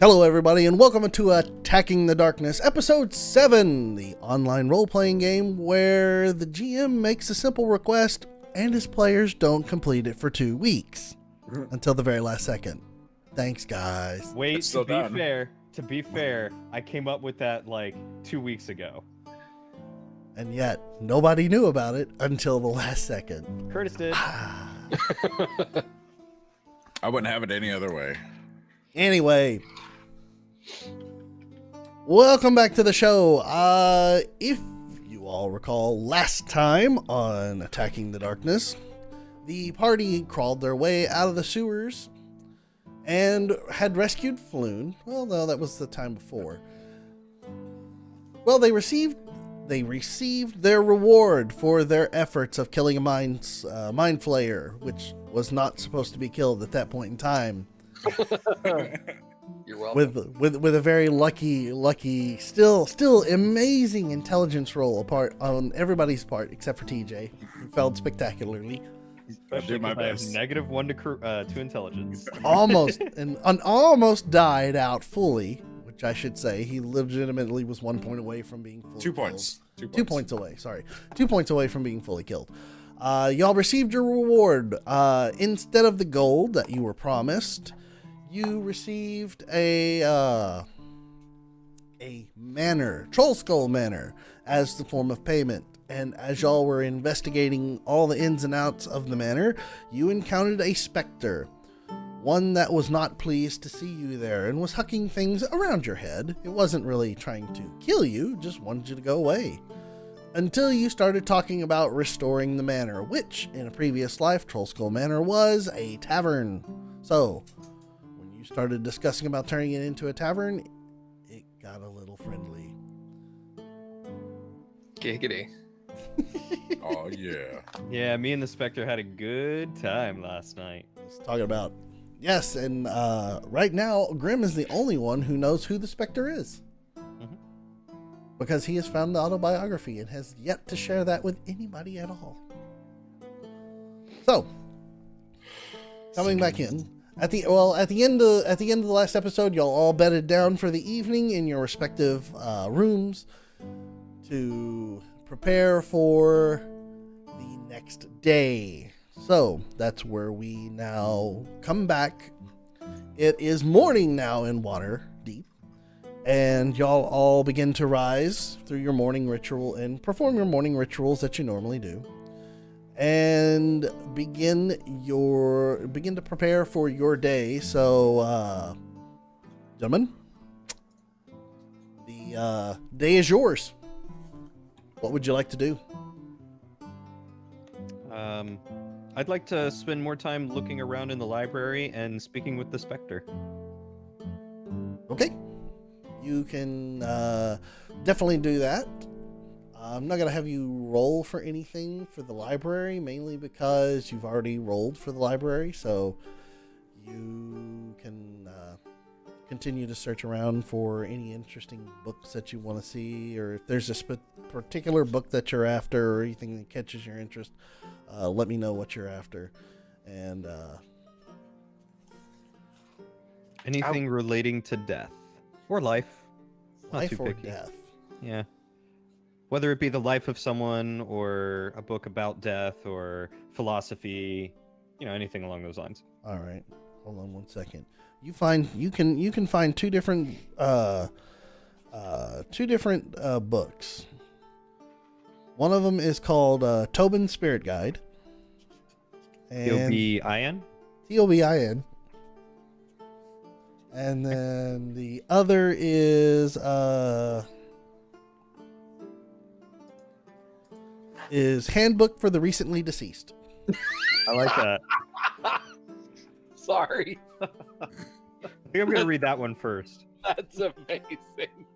Hello everybody and welcome to Attacking the Darkness, episode 7, the online role-playing game where the GM makes a simple request and his players don't complete it for 2 weeks until the very last second. Thanks guys. Wait, It's still done. to be fair, I came up with that like 2 weeks ago. And yet, nobody knew about it until the last second. Curtis did. I wouldn't have it any other way. Anyway, welcome back to the show. If you all recall last time on Attacking the Darkness, the party crawled their way out of the sewers and had rescued Floon. Well, no, that was the time before. Well, they received their reward for their efforts of killing a mind flayer, which was not supposed to be killed at that point in time. You're welcome. With a very lucky, still amazing intelligence roll apart on everybody's part except for TJ, who failed spectacularly. I'll do my I have best. -1 to intelligence. Almost died out fully, which I should say he legitimately was 1 point away from being fully 2 killed. points. 2 points away. Sorry, 2 points away from being fully killed. Y'all received your reward. Instead of the gold that you were promised, you received a manor, Troll Skull Manor, as the form of payment. And as y'all were investigating all the ins and outs of the manor, you encountered a specter. One that was not pleased to see you there and was hucking things around your head. It wasn't really trying to kill you, just wanted you to go away. Until you started talking about restoring the manor, which in a previous life, Troll Skull Manor was a tavern. So, when you started discussing about turning it into a tavern, it got a little friendly. Giggity. Oh, yeah. Yeah, me and the Spectre had a good time last night. Let's talk about... Yes, and right now, Grim is the only one who knows who the Spectre is. Mhm. Because he has found the autobiography and has yet to share that with anybody at all. So, coming back in, at the end of the last episode, y'all all bedded down for the evening in your respective rooms to prepare for the next day. So that's where we now come back. It is morning now in Waterdeep, and y'all all begin to rise through your morning ritual and perform your morning rituals that you normally do, and begin to prepare for your day. So, gentlemen, the day is yours. What would you like to do? I'd like to spend more time looking around in the library and speaking with the Spectre. Okay. You can definitely do that. I'm not going to have you roll for anything for the library, mainly because you've already rolled for the library, so you can continue to search around for any interesting books that you want to see, or if there's a particular book that you're after or anything that catches your interest, let me know what you're after. And Anything relating to death or life. Not life too or picky. death. Yeah. Whether it be the life of someone or a book about death or philosophy, anything along those lines. All right, hold on 1 second. You can find two different books. One of them is called Tobin's Spirit Guide. Tobin? Tobin. And then the other is Handbook for the Recently Deceased. I like that. Sorry. I think I'm going to read that one first. That's amazing.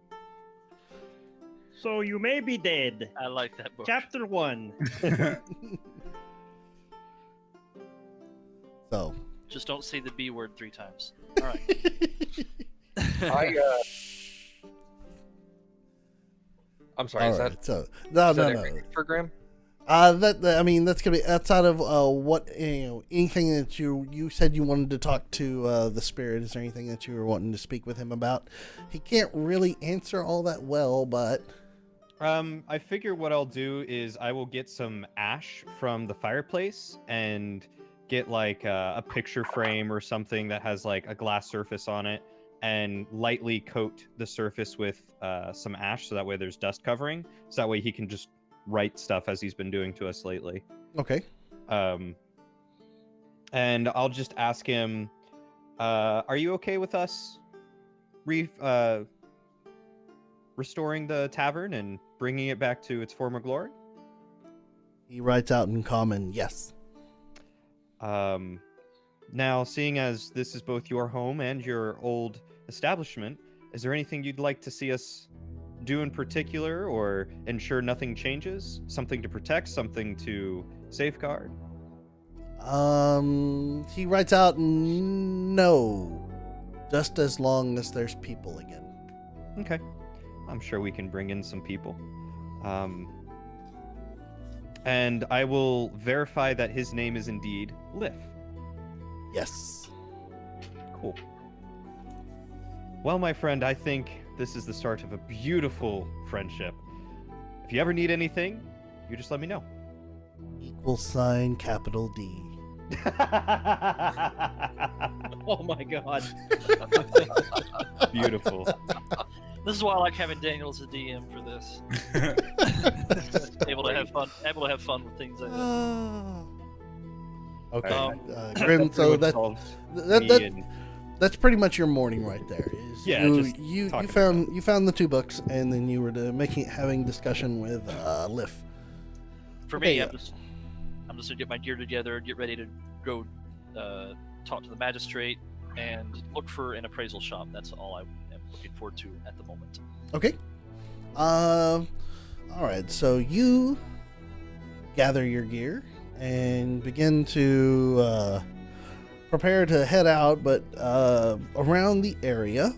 So you may be dead. I like that book. Chapter 1. So Just don't say the B word 3 times. All right. I'm sorry. all Is right, that so is that every week for Graham? I mean, that's gonna be outside of what anything that you said you wanted to talk to the spirit. Is there anything that you were wanting to speak with him about? He can't really answer all that well, but I figure what I'll do is I will get some ash from the fireplace and get like a picture frame or something that has like a glass surface on it, and lightly coat the surface with some ash, so that way there's dust covering, so that way he can just write stuff as he's been doing to us lately. okay. And I'll just ask him, are you okay with us restoring the tavern and bringing it back to its former glory? He writes out in common, yes. Now, seeing as this is both your home and your old establishment, is there anything you'd like to see us do in particular, or ensure nothing changes? Something to protect, something to safeguard? He writes out no, just as long as there's people again. Okay. I'm sure we can bring in some people. And I will verify that his name is indeed Liff. Yes. Cool. Well, my friend, I think this is the start of a beautiful friendship. If you ever need anything, you just let me know. =, capital D. Oh my god. Beautiful. This is why I like having Daniel as a DM for this. able to have fun with things like this. Okay, Grim. So that's pretty much your morning right there. Is Yeah, just you talking found the 2 books, and then you were having discussion with Liff. For Okay, me, yeah. I'm just gonna get my gear together, get ready to go talk to the magistrate, and look for an appraisal shop. That's all I am looking forward to at the moment. Okay. All right. So you gather your gear and begin to prepare to head out, but around the area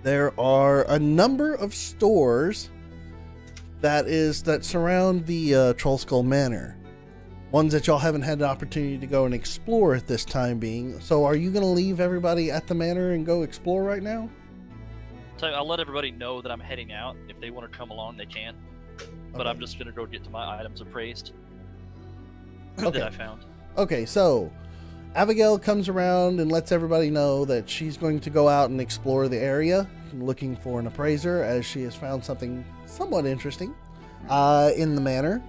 there are a number of stores that surround the Troll Skull Manor. Ones that y'all haven't had the opportunity to go and explore at this time being. So are you going to leave everybody at the manor and go explore right now? So I'll let everybody know that I'm heading out. If they want to come along, they can. But Okay. I'm just gonna go get to my items appraised Okay. that I found. Okay, so Abigail comes around and lets everybody know that she's going to go out and explore the area, looking for an appraiser, as she has found something somewhat interesting in the manor.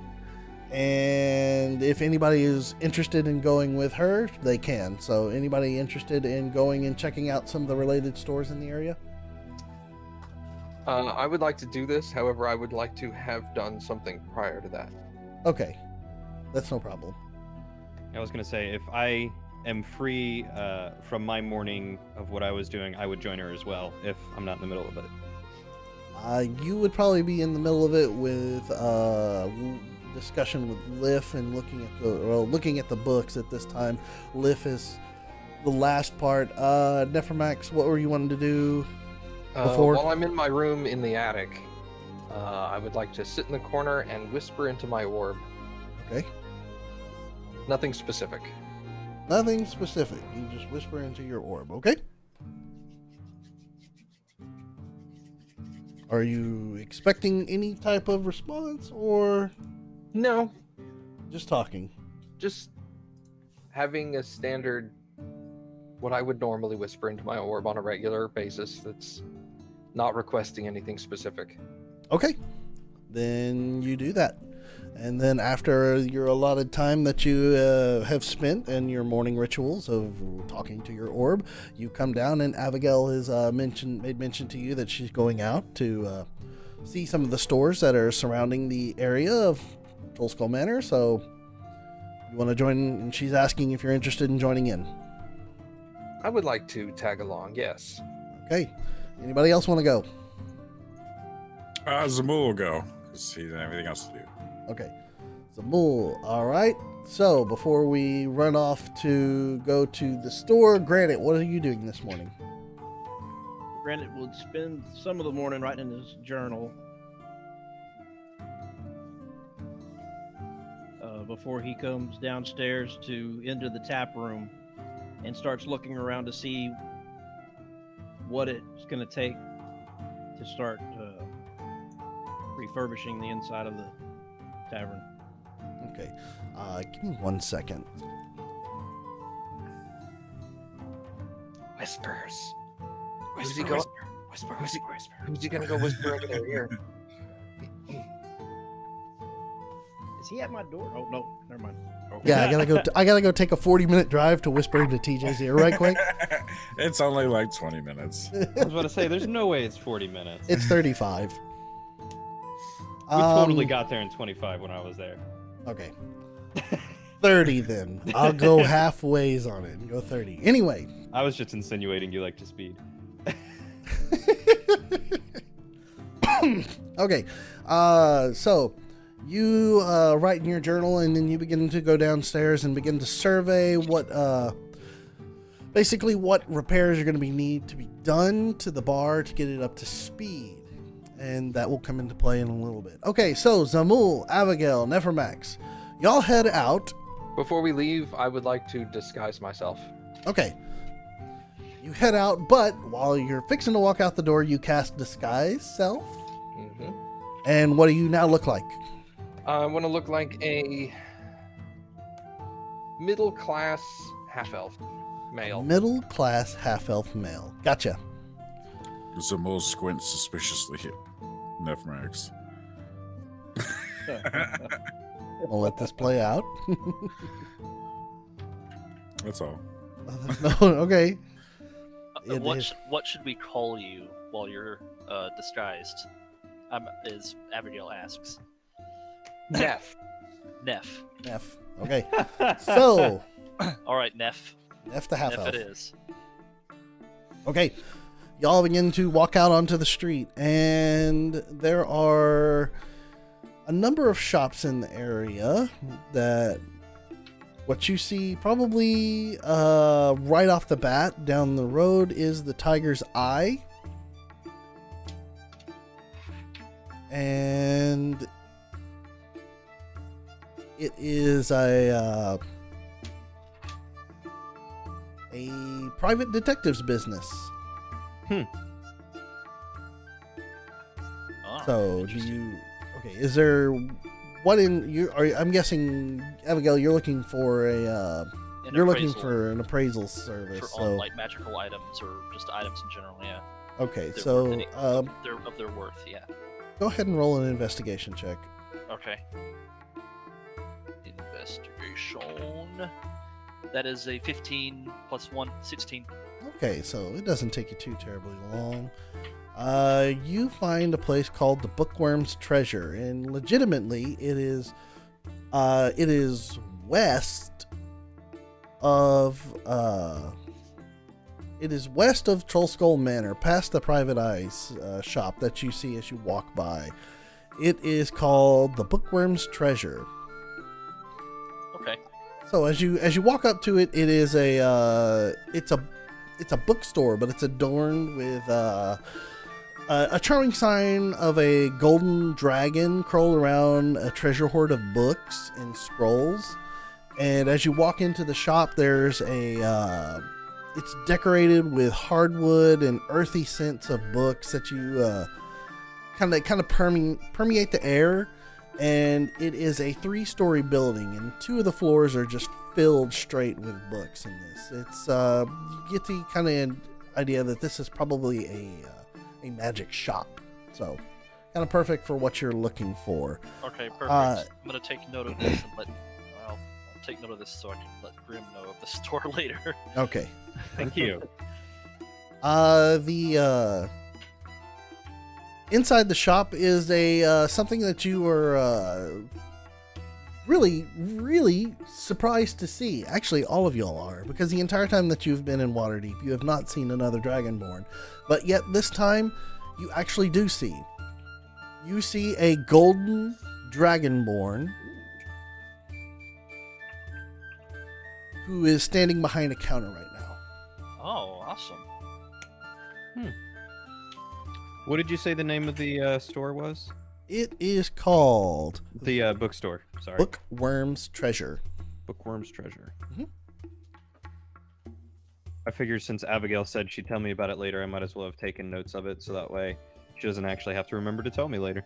And if anybody is interested in going with her, they can. So anybody interested in going and checking out some of the related stores in the area? I would like to do this. However, I would like to have done something prior to that. Okay, that's no problem. I was going to say, if I am free from my morning of what I was doing, I would join her as well, if I'm not in the middle of it. You would probably be in the middle of it with discussion with Liff and looking at the books at this time. Liff is the last part. Nephromax, what were you wanting to do before? While I'm in my room in the attic, I would like to sit in the corner and whisper into my orb. Okay. Nothing specific. Nothing specific. You just whisper into your orb, okay? Are you expecting any type of response, or No, just talking? just having a standard, what I would normally whisper into my orb on a regular basis that's not requesting anything specific. Okay. Then you do that. And then after your allotted time that you have spent in your morning rituals of talking to your orb, you come down, and Abigail has made mention to you that she's going out to see some of the stores that are surrounding the area of Troll Skull Manor. So you want to join, and she's asking if you're interested in joining in. I would like to tag along, yes. Okay. Anybody else want to go? Zamul will go because he doesn't have anything else to do. Okay. Zamul. All right. So before we run off to go to the store, Granite, what are you doing this morning? Granted, will spend some of the morning writing in his journal. before he comes downstairs to into the tap room and starts looking around to see what it's going to take to start refurbishing the inside of the tavern. Okay. Give me 1 second. Whispers. Who's Whisper, he go? whisper, whisper, whisper. Who's he gonna go whisper into their ear? Is he at my door? Oh no, never mind. Oh. Yeah, I gotta go take a 40-minute drive to whisper into TJ's ear right quick. It's only like 20 minutes. I was about to say, there's no way it's 40 minutes. It's 35. We totally got there in 25 when I was there. Okay. 30 then. I'll go halfways on it and go 30. Anyway. I was just insinuating you like to speed. Okay. So you write in your journal and then you begin to go downstairs and begin to survey what basically what repairs are going to need to be done to the bar to get it up to speed. And that will come into play in a little bit. Okay, so Zamul, Abigail, Nefermax, y'all head out. Before we leave, I would like to disguise myself. Okay. You head out, but while you're fixing to walk out the door, you cast Disguise Self. Mm-hmm. And what do you now look like? I want to look like a middle-class half-elf male. Middle class half elf male. Gotcha. Zamul squints suspiciously at Nephmax. We'll let this play out. That's all. No, okay. It is- What should we call you while you're disguised? As Abigail asks. Neff. Neff. Neff. Okay. So, All right, Neff. Neff the half Neff elf. it is. Okay. Y'all begin to walk out onto the street, and there are a number of shops in the area that what you see probably right off the bat down the road is the Tiger's Eye. And it is a private detective's business. Oh, So do interesting. you? Okay, is there what in you? I'm guessing Abigail, you're looking for a. An You're looking appraisal for an appraisal service. for So on like magical items or just items in general. Yeah. okay, They're so worth any- they're of their worth. Yeah. go ahead and roll an investigation check. Okay. Investigation. That is a 15 plus 1, 16. Okay, so it doesn't take you too terribly long. You find a place called the Bookworm's Treasure, and legitimately, it is west of Troll Skull Manor, past the Private Eyes shop that you see as you walk by. It is called the Bookworm's Treasure. Okay. So as you walk up to it, it is it's a bookstore, but it's adorned with a charming sign of a golden dragon crawling around a treasure hoard of books and scrolls. And as you walk into the shop, there's it's decorated with hardwood and earthy scents of books that you kind of permeate the air. And it is a 3-story building, and 2 of the floors are just filled straight with books in this. It's you get the kind of idea that this is probably a magic shop, so kind of perfect for what you're looking for. Okay, perfect. I'm gonna take note of this and I'll take note of this so I can let Grim know of the store later. Okay. Thank you. The inside the shop is a something that you were really surprised to see. Actually, all of y'all are, because the entire time that you've been in Waterdeep, you have not seen another Dragonborn. But yet this time, you actually do see. You see a golden Dragonborn who is standing behind a counter right now. Oh, awesome. What did you say the name of the store was? It is called The bookstore. Sorry. Bookworm's treasure. Bookworm's treasure. Mhm. I figured since Abigail said she'd tell me about it later, I might as well have taken notes of it so that way she doesn't actually have to remember to tell me later.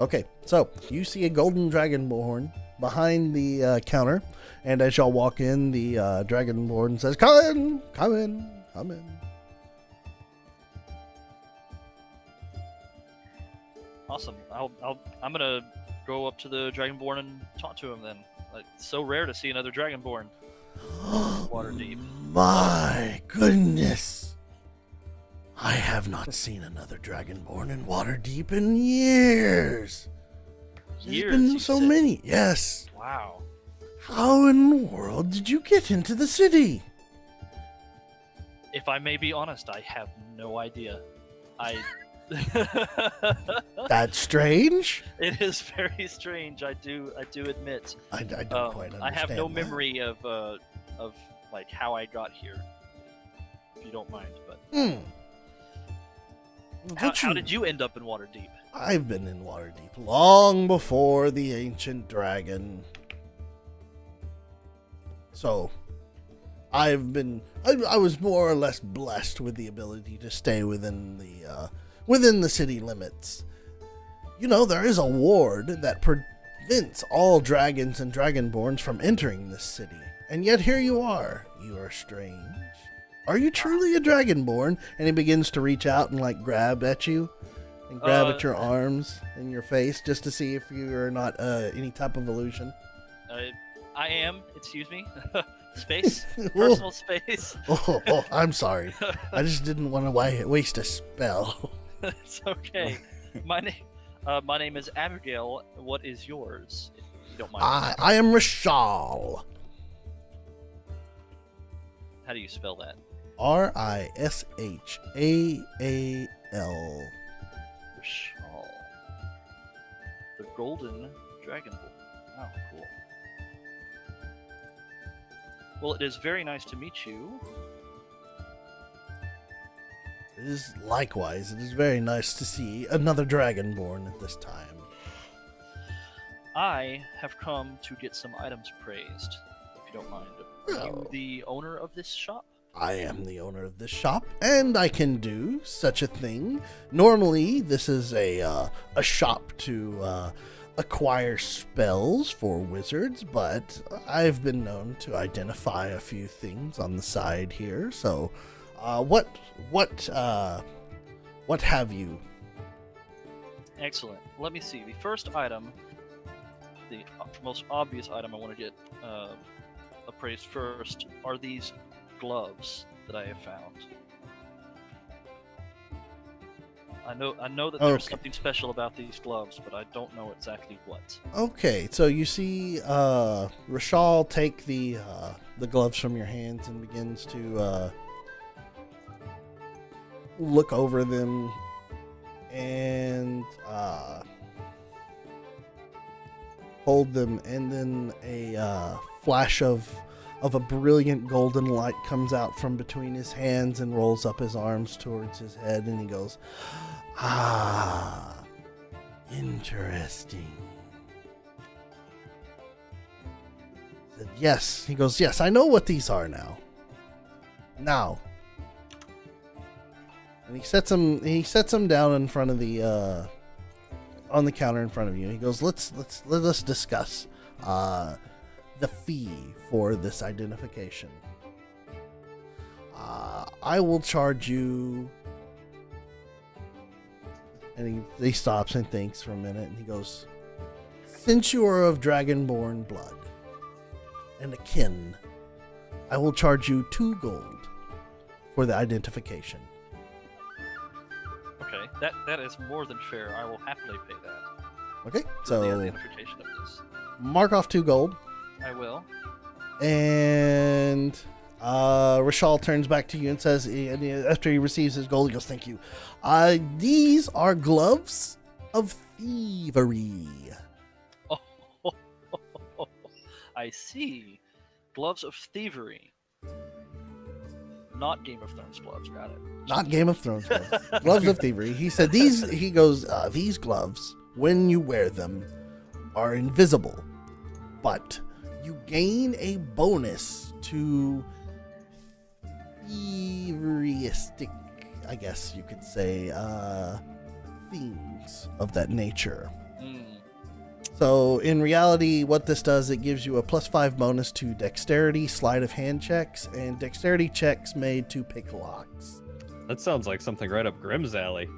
Okay, so you see a golden dragonborn behind the counter, and as y'all walk in, the dragonborn says, "Come in, come in, come in." Awesome. I'm gonna go up to the Dragonborn and talk to him then. Like, it's so rare to see another Dragonborn. Waterdeep. My goodness. I have not seen another dragonborn in Waterdeep in years. There's Years, been you so said. many. Yes. Wow. How in the world did you get into the city? If I may be honest, I have no idea. That's strange. It is very strange. I do admit. I don't quite understand. I have no that. memory of like how I got here. If you don't mind, but Hmm. how did you end up in Waterdeep? I've been in Waterdeep long before the ancient dragon. So, I was more or less blessed with the ability to stay within the city limits. You know, there is a ward that prevents all dragons and dragonborns from entering this city. And yet here you are. You are strange. Are you truly a dragonborn? And he begins to reach out and like grab at you and grab at your arms and your face just to see if you are not any type of illusion. I am. Excuse me. Space. Personal space. Oh, I'm sorry. I just didn't want to waste a spell. It's okay. My name is Abigail. What is yours? If you don't mind. I am Rishal. How do you spell that? Rishal. Rishal. The Golden Dragonborn. Oh, cool. Well, it is very nice to meet you. It is likewise. It is very nice to see another dragonborn at this time. I have come to get some items praised, if you don't mind. Are you the owner of this shop? I am the owner of this shop, and I can do such a thing. Normally, this is a shop to acquire spells for wizards, but I've been known to identify a few things on the side here. So, what have you? Excellent. Let me see. The first item, the most obvious item I want to get appraised first, are these gloves that I have found. I know that there's Okay. something special about these gloves, but I don't know exactly what. Okay, so you see Rishal take the gloves from your hands and begins to look over them and hold them, and then a flash of a brilliant golden light comes out from between his hands and rolls up his arms towards his head, and he goes, "Ah, interesting." Said, yes, he goes, "Yes, I know what these are now." Now, and he sets them down in front of the on the counter in front of you. He goes, let us discuss the fee for this identification. I will charge you. And he stops and thinks for a minute, and he goes, "Since you are of dragonborn blood and akin, I will charge you 2 gold for the identification." Okay, that is more than fair. I will happily pay that. Okay, For the so identification of this. mark off 2 gold, I will. and Rishal turns back to you and says, and after he receives his gold, he goes, "Thank you. These are gloves of thievery." Oh, I see. Gloves of thievery. Not Game of Thrones gloves. Got it. Not Game of Thrones gloves. Gloves of thievery. He said these. He goes, "These gloves when you wear them, are invisible, but you gain a bonus to thieveristic, I guess you could say, things of that nature. So in reality, what this does, it gives you a +5 bonus to dexterity, sleight of hand checks, and dexterity checks made to pick locks. That sounds like something right up Grimm's alley.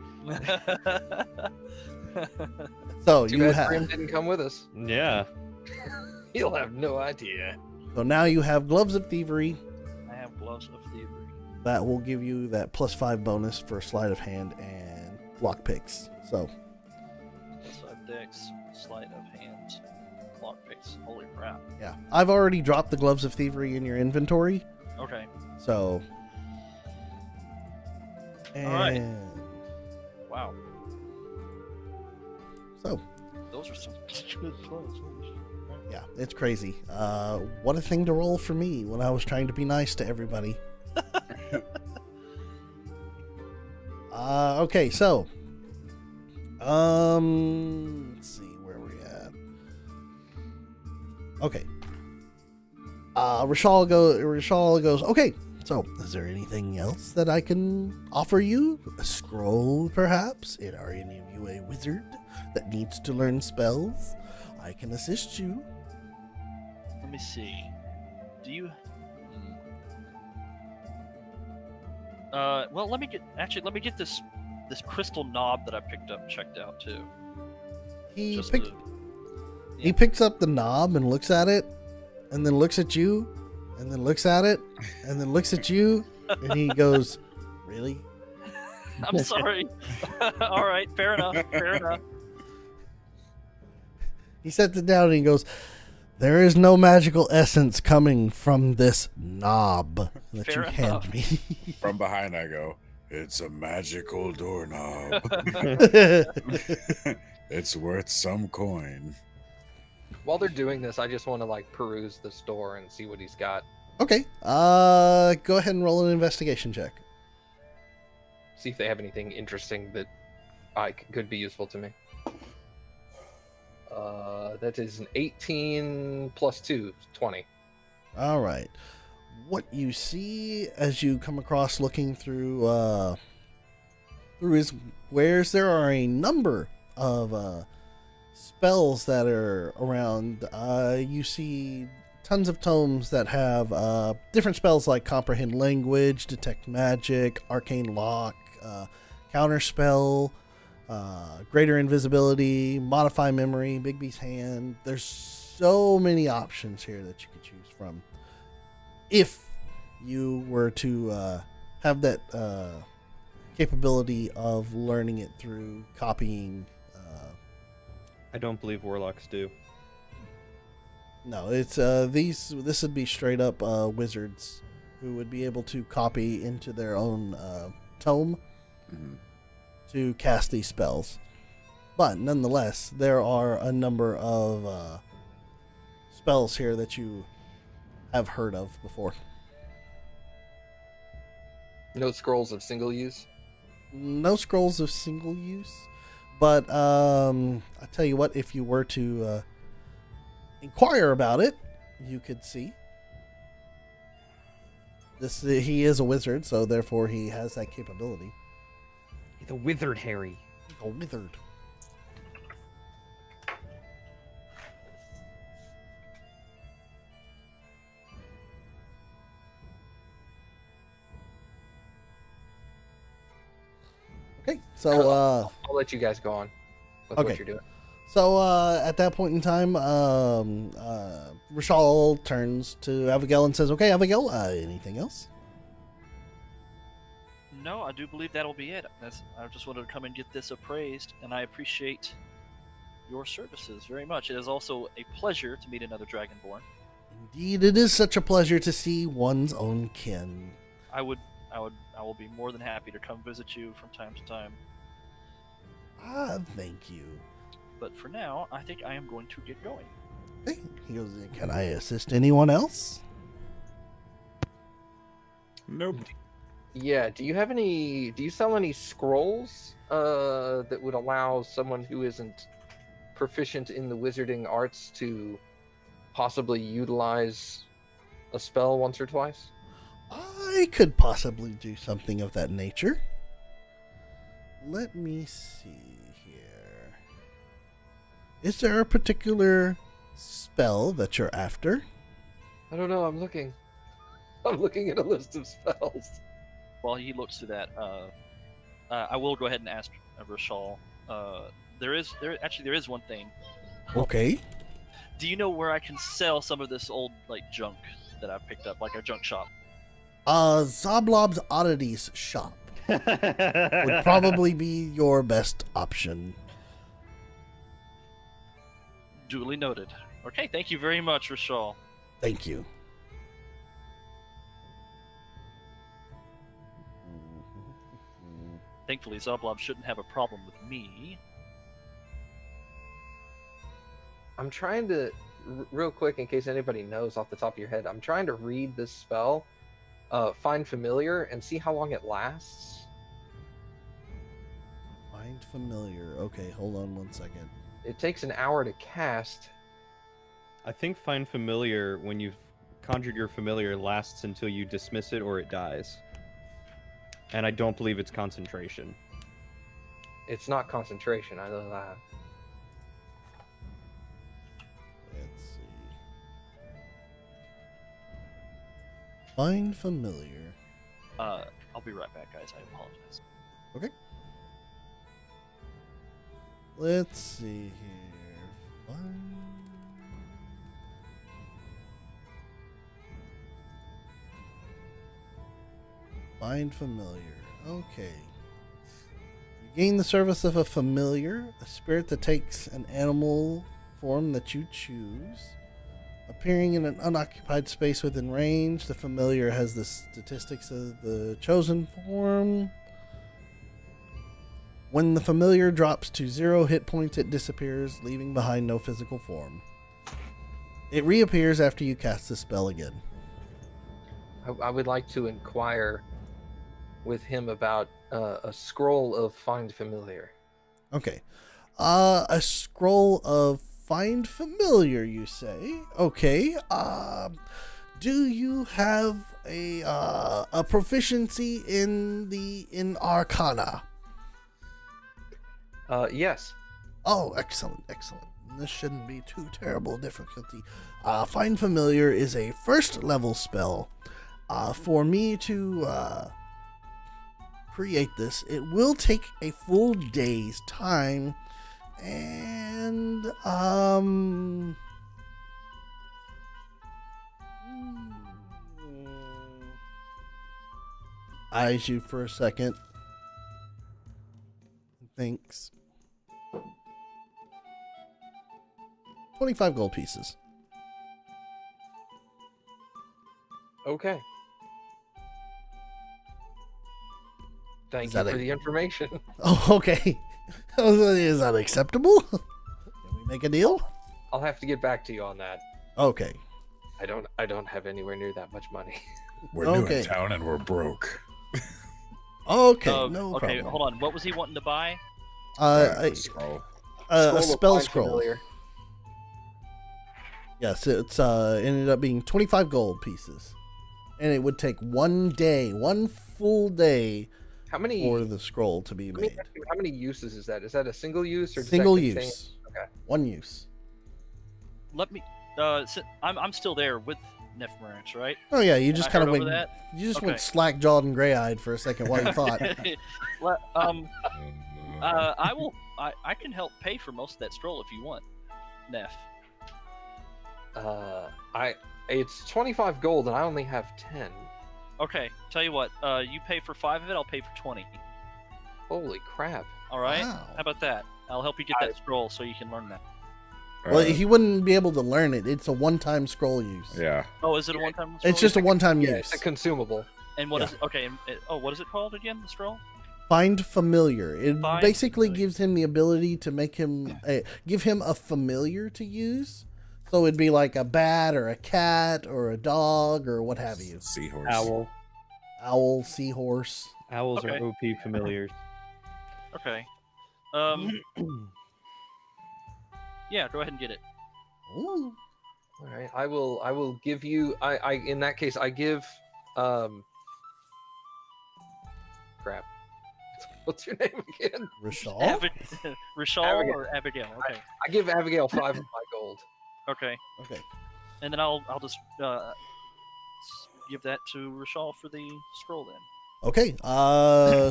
So Too you bad Grim have. didn't come with us. Yeah. He'll have no idea. So now you have gloves of thievery. I have gloves of thievery. That will give you that +5 bonus for sleight of hand and lock picks. So Plus 5 dex, sleight of hand, lock picks. Holy crap. yeah, I've already dropped the gloves of thievery in your inventory. Okay. So. And All right. Wow. so Those are some good clothes. Holy shit. yeah, it's crazy. What a thing to roll for me when I was trying to be nice to everybody. Okay, so let's see where we're at. Okay. Rashal goes, okay, so is there anything else that I can offer you? A scroll, perhaps? Are any of you a wizard that needs to learn spells? I can assist you. Let me see. Do you? Well, let me get this crystal knob that I picked up checked out too. He Just pick- to- He picks up the knob and looks at it, and then looks at you, and then looks at it, and then looks at you, and he goes, "Really?" I'm sorry. All right, fair enough. Fair enough. He sets it down and he goes, "There is no magical essence coming from this knob that Fair you hand enough. me." From behind, I go, "It's a magical doorknob. It's worth some coin." While they're doing this, I just want to like peruse the store and see what he's got. Okay, go ahead and roll an investigation check. See if they have anything interesting that could be useful to me. That is an 18 plus 2, 20. All right. What you see as you come across looking through his wares, there are a number of spells that are around. You see tons of tomes that have different spells like Comprehend Language, Detect Magic, Arcane Lock, Counter Spell, Greater Invisibility, Modify Memory, Bigby's Hand. There's so many options here that you could choose from. If you were to have that capability of learning it through copying. I don't believe warlocks do. No, it's this would be straight up wizards who would be able to copy into their own tome to cast these spells. But nonetheless, there are a number of spells here that you have heard of before. No scrolls of single use. No scrolls of single use, but I tell you what, if you were to inquire about it, you could see. He is a wizard, so therefore he has that capability. The withered Harry. A wizard. Okay, so I'll let you guys go on with Okay. what you're doing. So at that point in time, Rashal turns to Abigail and says, "Okay, Abigail, anything else?" No, I do believe that'll be it. I just wanted to come and get this appraised, and I appreciate your services very much. It is also a pleasure to meet another Dragonborn. Indeed, it is such a pleasure to see one's own kin. I will be more than happy to come visit you from time to time. Ah, thank you. But for now, I think I am going to get going. Okay. He goes, "Can I assist anyone else?" Nope. Yeah. Do you sell any scrolls that would allow someone who isn't proficient in the wizarding arts to possibly utilize a spell once or twice? I could possibly do something of that nature. Let me see here. Is there a particular spell that you're after? I don't know. I'm looking. I'm looking at a list of spells. While he looks through that, I will go ahead and ask Rashal. There is one thing. Okay. Do you know where I can sell some of this old like junk that I picked up, like a junk shop? Zoblob's Oddities shop would probably be your best option. Duly noted. Okay, thank you very much, Rashal. Thank you. Thankfully, Zoblob shouldn't have a problem with me. I'm trying to, real quick, in case anybody knows off the top of your head, I'm trying to read this spell, Find Familiar, and see how long it lasts. Find familiar. Okay, hold on one second. It takes an hour to cast. I think Find Familiar, when you've conjured your familiar, lasts until you dismiss it or it dies. And I don't believe it's concentration. It's not concentration, I know that. Let's see. Find familiar. I'll be right back, guys. I apologize. Okay. Let's see here. Find familiar. Okay. You gain the service of a familiar, a spirit that takes an animal form that you choose. Appearing in an unoccupied space within range, the familiar has the statistics of the chosen form. When the familiar drops to 0 hit points, it disappears, leaving behind no physical form. It reappears after you cast the spell again. I would like to inquire with him about a scroll of Find Familiar. Okay. A scroll of Find Familiar, you say? Okay. Do you have a proficiency in Arcana? Yes. Oh, excellent, excellent. This shouldn't be too terrible difficulty. Find Familiar is a first level spell. For me to create this, it will take a full day's time, and eyes you for a second. Thanks. 25 gold pieces. Okay. Thank Is you that for a- the information. Oh, okay. Is that acceptable? Can we make a deal? I'll have to get back to you on that. Okay. I don't have anywhere near that much money. We're new Okay. in town and we're broke. Okay, Okay, no problem. hold on. What was he wanting to buy? A Scroll. a of spell Find scroll. Familiar. Yes, it's ended up being 25 gold pieces. And it would take one day, one full day How many? for the scroll to be Let me made. ask you, how many uses is that? Is that a single use or does Single that contain- use. Okay. One use. Let me. I'm still there with Nephmerance, right? Oh yeah, you just I kind of heard went. over that? You just Okay. went slack-jawed and gray-eyed for a second while you thought. Well, I can help pay for most of that scroll if you want, Neff. It's 25 gold and I only have 10. Okay, tell you what. You pay for 5 of it. I'll pay for 20. Holy crap. All right. Wow. How about that? I'll help you get that scroll so you can learn that. Well, he wouldn't be able to learn it. It's a one-time scroll use. Yeah. Oh, is it a one-time scroll? It's just a one-time Yeah, use. it's a consumable. And what yeah. is it? Okay. What is it called again? The scroll? Find familiar. It Find basically familiar. gives him the ability to make him give him a familiar to use. So it'd be like a bat or a cat or a dog or what have you. Seahorse. Owl, seahorse. Owls Okay. are OP familiars. Okay. Yeah, go ahead and get it. Ooh. All right, I will give you. I in that case, I give. Crap. What's your name again? Rishal? Rishal Abigail. or Abigail? Okay. I give Abigail 5 of my gold. Okay. Okay. And then I'll just give that to Rishal for the scroll then. Okay.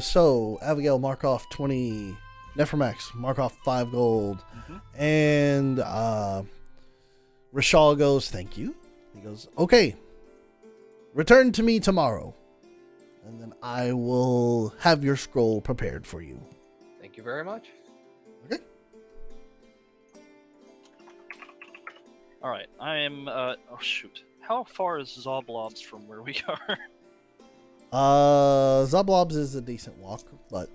So Abigail, mark off 20. Nephromax, mark off 5 gold. Mhm. And Rishal goes, thank you. He goes, okay. Return to me tomorrow. And then I will have your scroll prepared for you. Thank you very much. Okay. All right. I am. Oh shoot. How far is Zoblobs from where we are? Zoblobs is a decent walk, but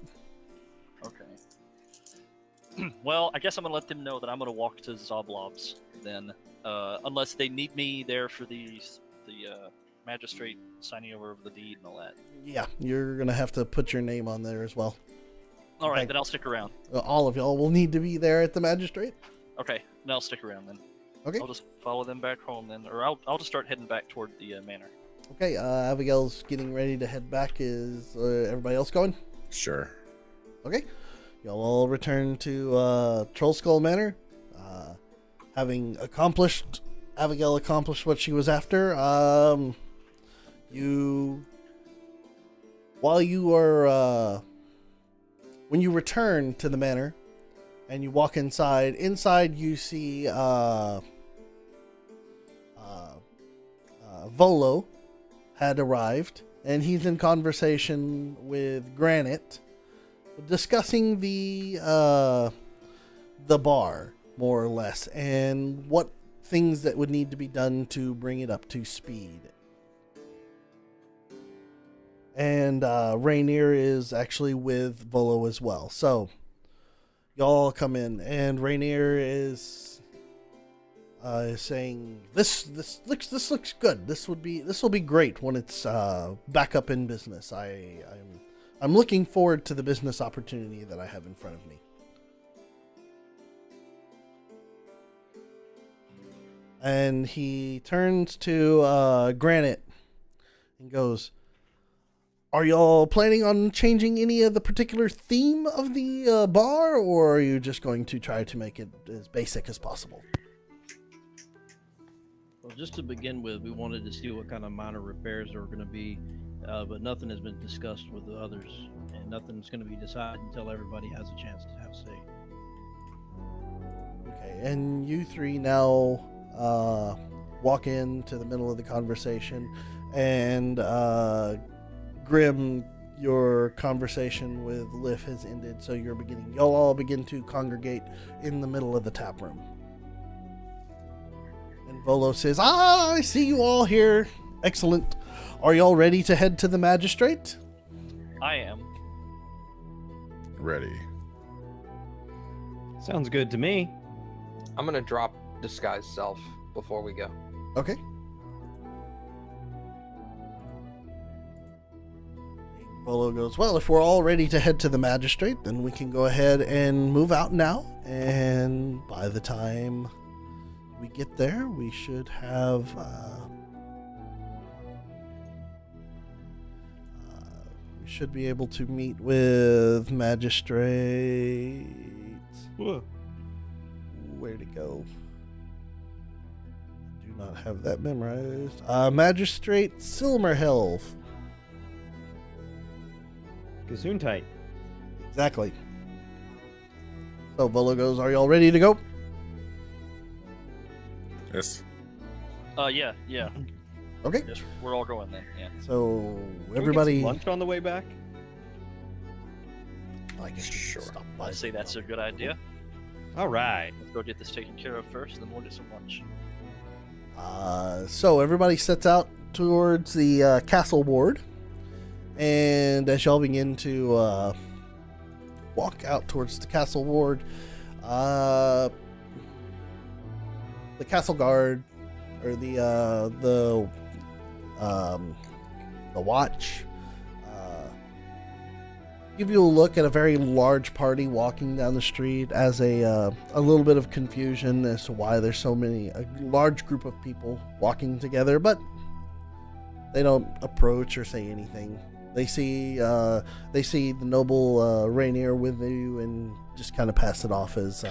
Okay. Well, I guess I'm gonna let them know that I'm gonna walk to Zoblobs then, unless they need me there for the magistrate signing over of the deed and all that. yeah, you're going to have to put your name on there as well. All right, Okay. then I'll stick around. All of y'all will need to be there at the magistrate. Okay, then I'll stick around then. Okay. I'll just follow them back home then, or I'll just start heading back toward the manor. Okay, Abigail's getting ready to head back. Is everybody else going? Sure. Okay. Y'all all return to Troll Skull Manor. Having Abigail accomplished what she was after, when you return to the manor and you walk inside you see Volo had arrived, and he's in conversation with Granite, discussing the bar, more or less, and what things that would need to be done to bring it up to speed. And Rainier is actually with Volo as well. So y'all come in, and Rainier is saying, "This looks good. This will be great when it's back up in business. I'm looking forward to the business opportunity that I have in front of me." And he turns to Granite and goes, "Are y'all planning on changing any of the particular theme of the bar, or are you just going to try to make it as basic as possible?" Well, just to begin with, we wanted to see what kind of minor repairs there were going to be, but nothing has been discussed with the others, and nothing's going to be decided until everybody has a chance to have say. Okay, and you three now walk into the middle of the conversation, and Grim, your conversation with Liff has ended, so y'all all begin to congregate in the middle of the tap room. And Volo says, I see you all here. Excellent. Are y'all ready to head to the magistrate? I am. Ready. Sounds good to me. I'm gonna drop disguise self before we go. Okay. Volo goes, well, if we're all ready to head to the magistrate, then we can go ahead and move out now. And by the time we get there, we should have we should be able to meet with magistrate. Whoa. Where'd it go? Do not have that memorized. Magistrate Silmerhelv. Gesundheit. Exactly. So Volo goes, are y'all ready to go? Yes. Yeah. Okay. Yes, we're all going then. Yeah. So Can we get everybody, some lunch on the way back? I guess we Sure. can stop by. I say that's a good idea. All right. Let's go get this taken care of first, then we'll get some lunch. So everybody sets out towards the castle ward, and as y'all begin to walk out towards the castle ward, the castle guard or the watch give you a look at a very large party walking down the street as a little bit of confusion as to why there's a large group of people walking together, but they don't approach or say anything. They see the noble Rainier with you and just kind of pass it off as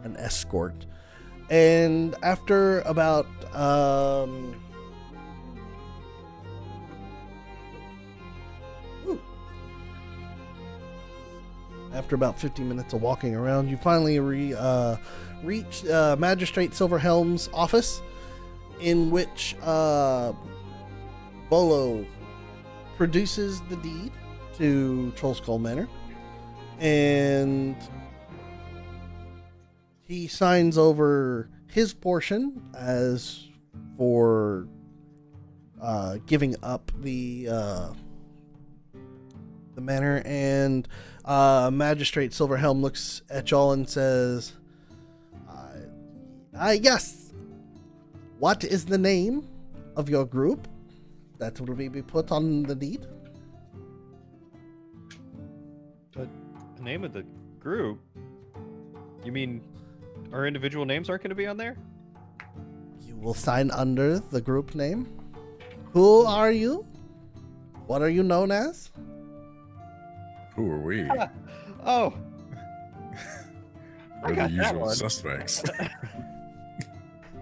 an escort. And after about after about 50 minutes of walking around, you finally reach Magistrate Silverhelm's office, in which Volo produces the deed to Trollskull Manor, and he signs over his portion as for giving up the manor. And Magistrate Silverhelm looks at y'all and says, yes, what is the name of your group that will be put on the deed? But the name of the group? You mean our individual names aren't going to be on there? You will sign under the group name. Who are you? What are you known as? Who are we? Oh, We're the got that usual one. suspects.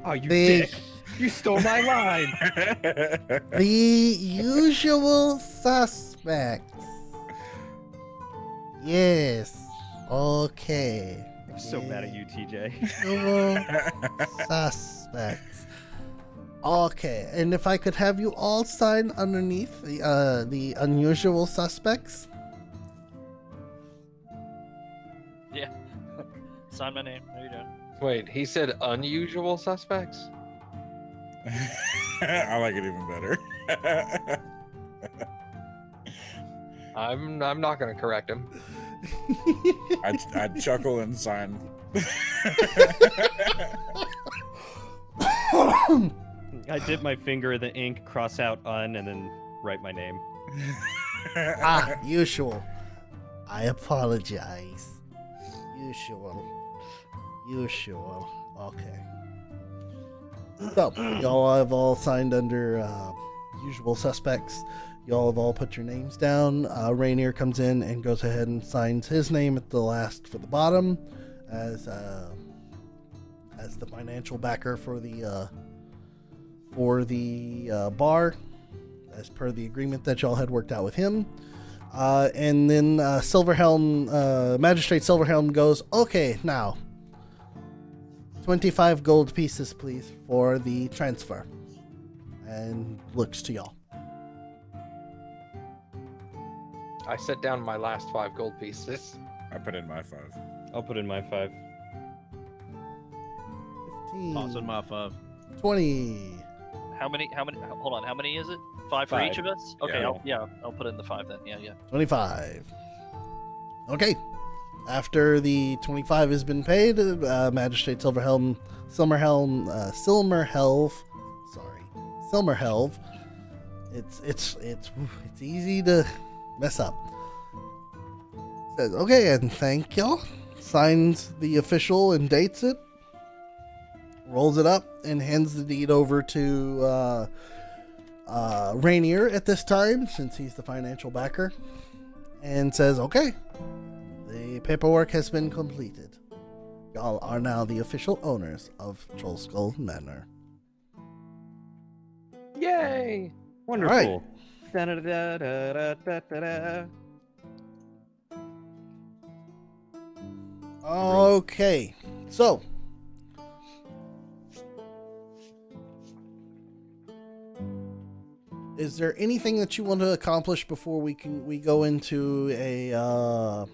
oh, you The- dick! You stole my line. The usual suspects. Yes. Okay. I'm so mad at you, TJ. Usual suspects. Okay, and if I could have you all sign underneath the unusual suspects. Yeah. Sign my name. There you go. Wait, he said unusual suspects? I like it even better. I'm not gonna correct him. I'd chuckle and sign. I dip my finger in the ink, cross out un, and then write my name. Usual. I apologize. Usual. Okay. So, y'all have all signed under usual suspects. Y'all have all put your names down. Rainier comes in and goes ahead and signs his name at the last for the bottom as the financial backer for the bar, as per the agreement that y'all had worked out with him. And then Magistrate Silverhelm goes, okay, now 25 gold pieces, please, for the transfer. And looks to y'all. I set down my last 5 gold pieces. I put in my 5. I'll put in my 5. 15, Toss in my 5. 20. How many? Hold on. How many is it? 5 for 5. each of us? Okay. Yeah. I'll put in the 5 then. Yeah. 25. Okay. After the 25 has been paid, Magistrate Silmerhelm, it's easy to mess up. Says, okay, and thank y'all. Signs the official and dates it. Rolls it up and hands the deed over to Rainier at this time, since he's the financial backer, and says, okay, the paperwork has been completed. Y'all are now the official owners of Trollskull Manor. Yay! Wonderful. Da-da-da-da-da-da-da. Okay, so is there anything that you want to accomplish before we go into a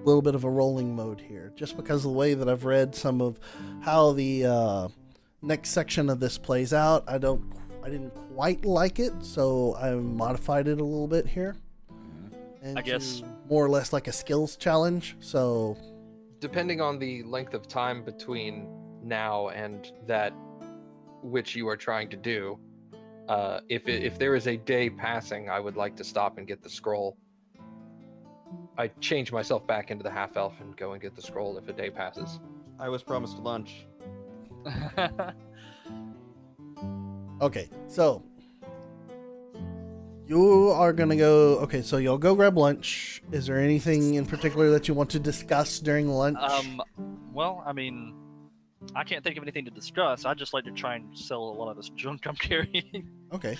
little bit of a rolling mode here? Just because of the way that I've read some of how the next section of this plays out, I didn't quite like it, so I modified it a little bit here. I guess more or less like a skills challenge. So Depending on the length of time between now and that which you are trying to do, if there is a day passing, I would like to stop and get the scroll. I change myself back into the half elf and go and get the scroll if a day passes. I was promised lunch. Okay, so you are gonna go. Okay, so you'll go grab lunch. Is there anything in particular that you want to discuss during lunch? Well, I mean, I can't think of anything to discuss. I'd just like to try and sell a lot of this junk I'm carrying. Okay.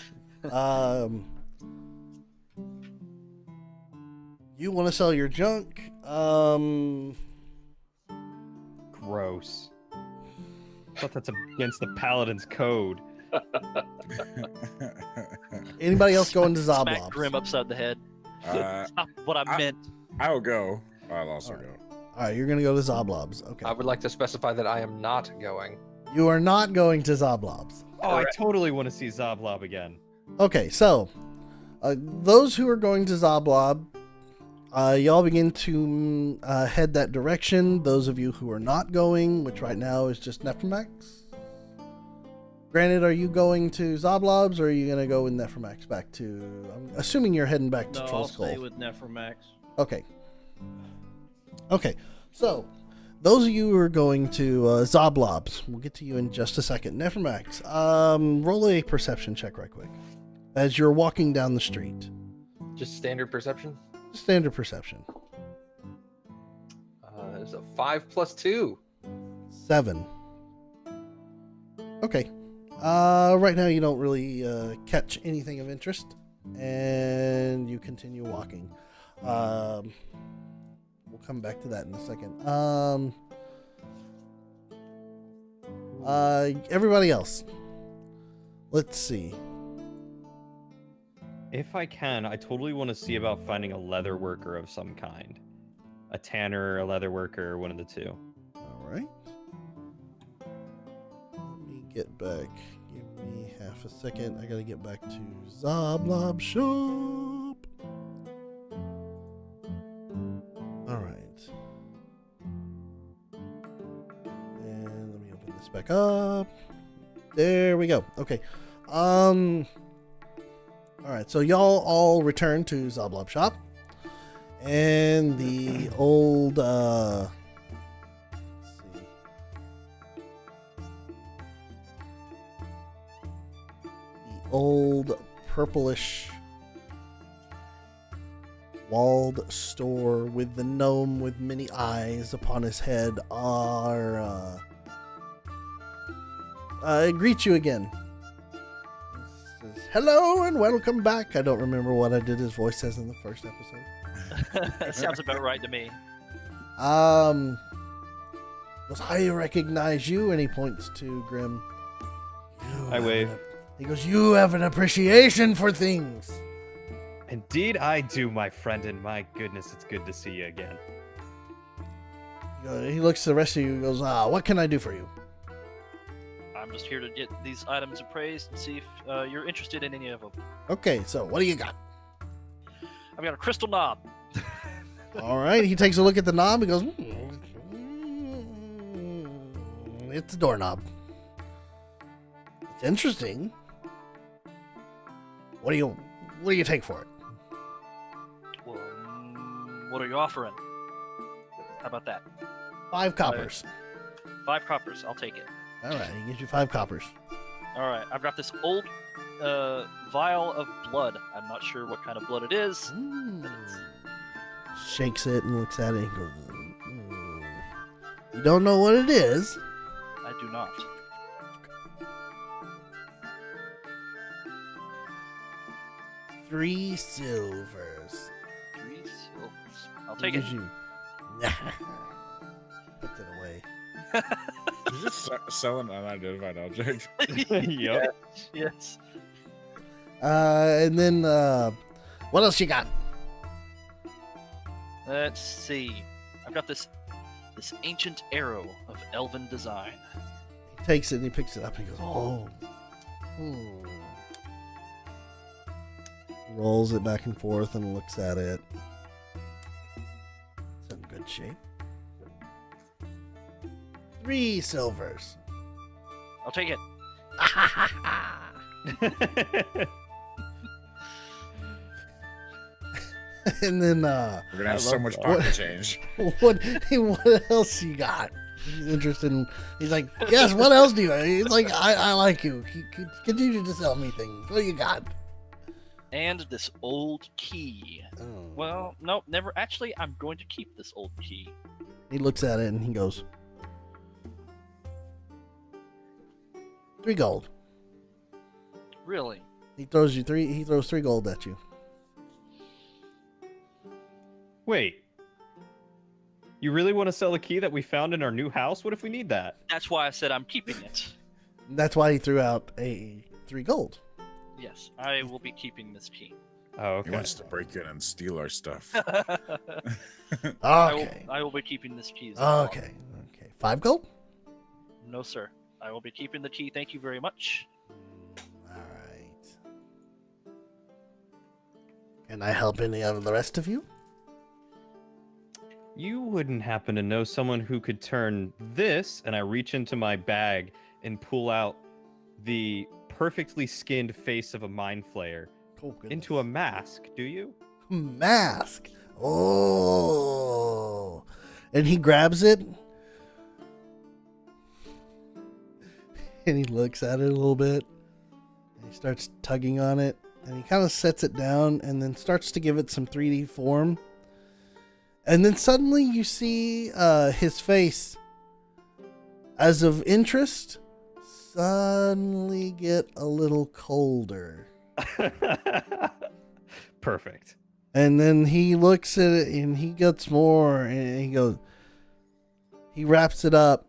You want to sell your junk? Gross. I thought that's against the paladin's code. Anybody else going to Smack Zoblobs? Grim upside the head. That's not what I meant. I'll go. I'll also go. All right, you're gonna go to Zoblobs. Okay. I would like to specify that I am not going. You are not going to Zoblobs. Oh, I totally want to see Zoblob again. Okay, so those who are going to Zoblob, y'all begin to head that direction. Those of you who are not going, which right now is just Nephromax. Granted, are you going to Zoblobs or are you going to go with Nephromax back to... I'm assuming you're heading back to No, Troll I'll Skull. stay with Nephromax. Okay. Okay, so those of you who are going to Zoblobs, we'll get to you in just a second. Nephromax, roll a perception check right quick as you're walking down the street. Just standard perception. Standard perception. It's a 5 plus 2. 7. Okay. Right now you don't really catch anything of interest, and you continue walking. We'll come back to that in a second. Everybody else. Let's see. If I can, I totally want to see about finding a leather worker of some kind. A tanner, a leather worker, one of the two. All right. Let me get back. Give me half a second. I gotta get back to Zoblob Shop. All right. And let me open this back up. There we go. Okay. All right. So y'all all return to Zoblob Shop. And the old, let's see. The old purplish walled store with the gnome with many eyes upon his head greet you again. It says, hello and welcome back. I don't remember what I did his voice says in the first episode. That sounds about right to me. Goes, I recognize you, and he points to Grim. I wave. He goes, you have an appreciation for things. Indeed I do, my friend, and my goodness, it's good to see you again. He looks to the rest of you and goes, what can I do for you? I'm just here to get these items appraised and see if you're interested in any of them. Okay, so what do you got? I've got a crystal knob. All right, he takes a look at the knob. He goes, it's a doorknob. It's interesting. What do you take for it? Well, what are you offering? How about that? 5 coppers. 5 coppers. I'll take it. All right, he gives you 5 coppers. All right. I've got this old vial of blood. I'm not sure what kind of blood it is. But it's... Shakes it and looks at it and goes, You don't know what it is? I do not. $3 silvers. 3 silvers. I'll take it. Gives you... Puts it away. You're just selling an unidentified object. Yep. Yes. And then, what else you got? Let's see. I've got this ancient arrow of elven design. He takes it and he picks it up and he goes, oh. Rolls it back and forth and looks at it. It's in good shape. 3 silvers. I'll take it. And then We're gonna have so love much that. pocket change. what else you got? He's interested in. He's like, yes. What else do you? He's like, I like you. Continue to sell me things. What do you got? And this old key. Oh. Well, no, never. Actually, I'm going to keep this old key. He looks at it and he goes, 3 gold. Really? He throws 3 gold at you. Wait. You really want to sell the key that we found in our new house? What if we need that? That's why I said I'm keeping it. That's why he threw out 3 gold. Yes, I will be keeping this key. Oh, He okay. wants to break in and steal our stuff. Okay. I will be keeping this key. as well. Okay. 5 gold. No, sir. I will be keeping the key. Thank you very much. All right. Can I help any of the rest of you? You wouldn't happen to know someone who could turn this, and I reach into my bag and pull out the perfectly skinned face of a mind flayer Oh, goodness. into a mask, do you? Mask. Oh. And he grabs it. And he looks at it a little bit. And he starts tugging on it. And he kind of sets it down and then starts to give it some 3D form. And then suddenly you see his face, as of interest, suddenly get a little colder. Perfect. And then he looks at it and he gets more and he wraps it up,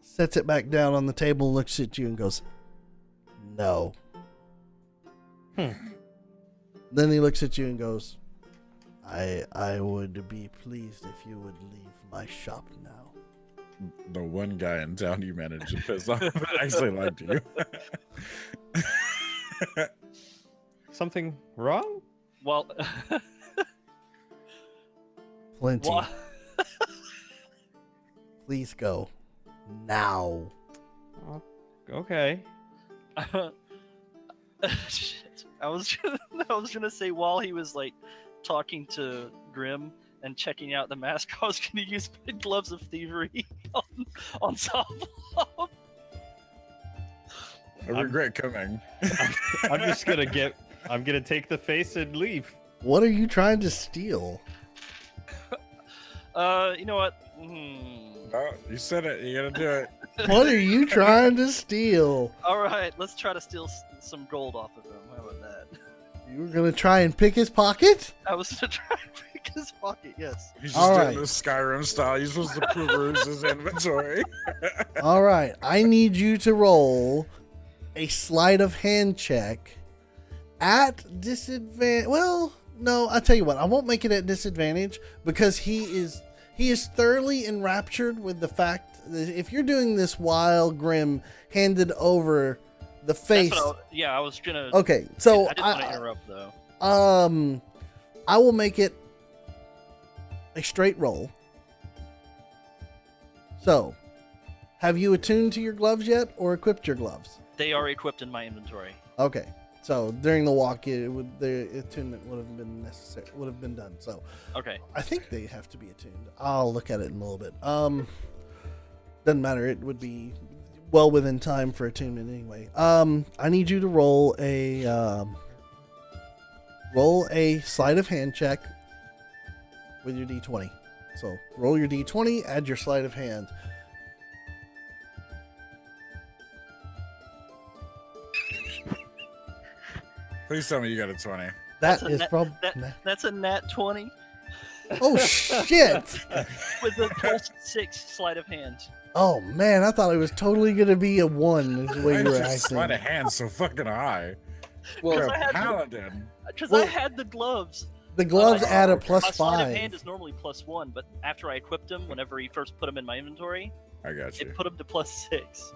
sets it back down on the table, looks at you and goes, no. Then he looks at you and goes, I would be pleased if you would leave my shop now. The one guy in town you managed to piss off actually liked you. Something wrong? Well, Plenty. well Please go. Now. Okay. shit. I was gonna say while he was like talking to Grim and checking out the mask, I was gonna use my gloves of thievery on Salvo. I regret coming. I'm gonna take the face and leave. What are you trying to steal? You know what? Oh, you said it. You gotta do it. What are you trying to steal? All right, let's try to steal some gold off of him. How about that? You were gonna try and pick his pocket? I was gonna try to pick his pocket. Yes. He's just All doing right. this Skyrim style. You're supposed to peruse his inventory. All right, I need you to roll a sleight of hand check at disadvantage. Well, no, I'll tell you what. I won't make it at disadvantage because he is thoroughly enraptured with the fact that if you're doing this while Grim handed over the face. That's what I was gonna. Okay, so I didn't want to interrupt though. I will make it a straight roll. So, have you attuned to your gloves yet, or equipped your gloves? They are equipped in my inventory. Okay, so during the walk, the attunement would have been necessary, would have been done. So, Okay. I think they have to be attuned. I'll look at it in a little bit. Doesn't matter. It would be well within time for attunement anyway. I need you to roll a sleight of hand check with your d20. So roll your d20, add your sleight of hand. Please tell me you got a 20. That's a That is net- probably. That's a nat 20 Oh shit! with a +6 sleight of hand. Oh man, I thought it was totally gonna be a 1. Is the way Why you did were your acting. sleight of hand so fucking high? Well, You're I a had to- paladin. Because Well- I had the gloves. The gloves add a My plus sleight of 5. hand is normally +1, but after I equipped him, whenever he first put him in my inventory, I got you. it put him to +6.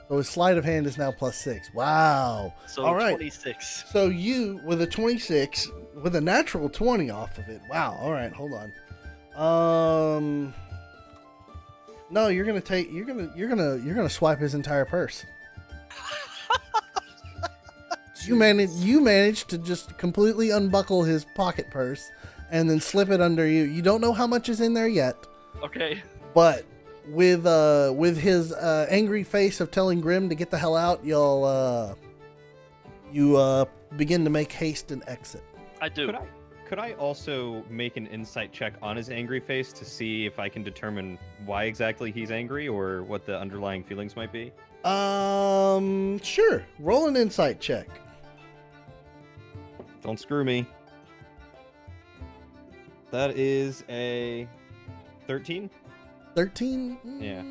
So his sleight of hand is now plus 6. Wow. So All right. 26. So you with a 26 with a natural 20 off of it. Wow. All right, hold on. No, you're going to swipe his entire purse. You managed to just completely unbuckle his pocket purse and then slip it under you. You don't know how much is in there yet, Okay. but with his angry face of telling Grim to get the hell out, you begin to make haste and exit. I do. Could I also make an insight check on his angry face to see if I can determine why exactly he's angry or what the underlying feelings might be? Sure. Roll an insight check. Don't screw me. That is a 13. 13? Yeah.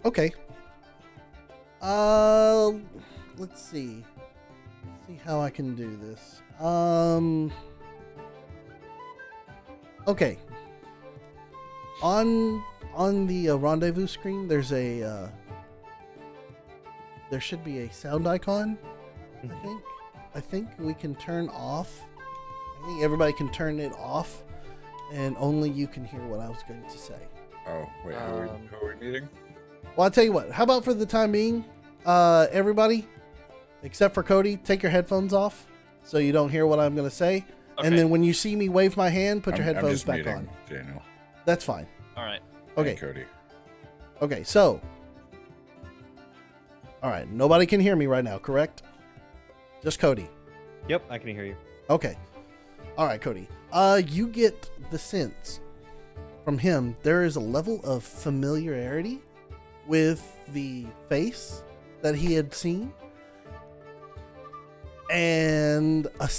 Okay. Let's see. See how I can do this. Okay. On the rendezvous screen, there's a there should be a sound icon. I think we can turn off. I think everybody can turn it off, and only you can hear what I was going to say. Oh, wait, who are we meeting? Well, I'll tell you what. How about for the time being, everybody, except for Cody, take your headphones off so you don't hear what I'm going to say. Okay. And then when you see me wave my hand, put your I'm headphones just back muting on. Daniel. That's fine. All right. Okay. And Cody. Okay, so. All right, nobody can hear me right now, correct? Just Cody. Yep, I can hear you. Okay. All right, Cody. You get the sense from him there is a level of familiarity with the face that he had seen, and a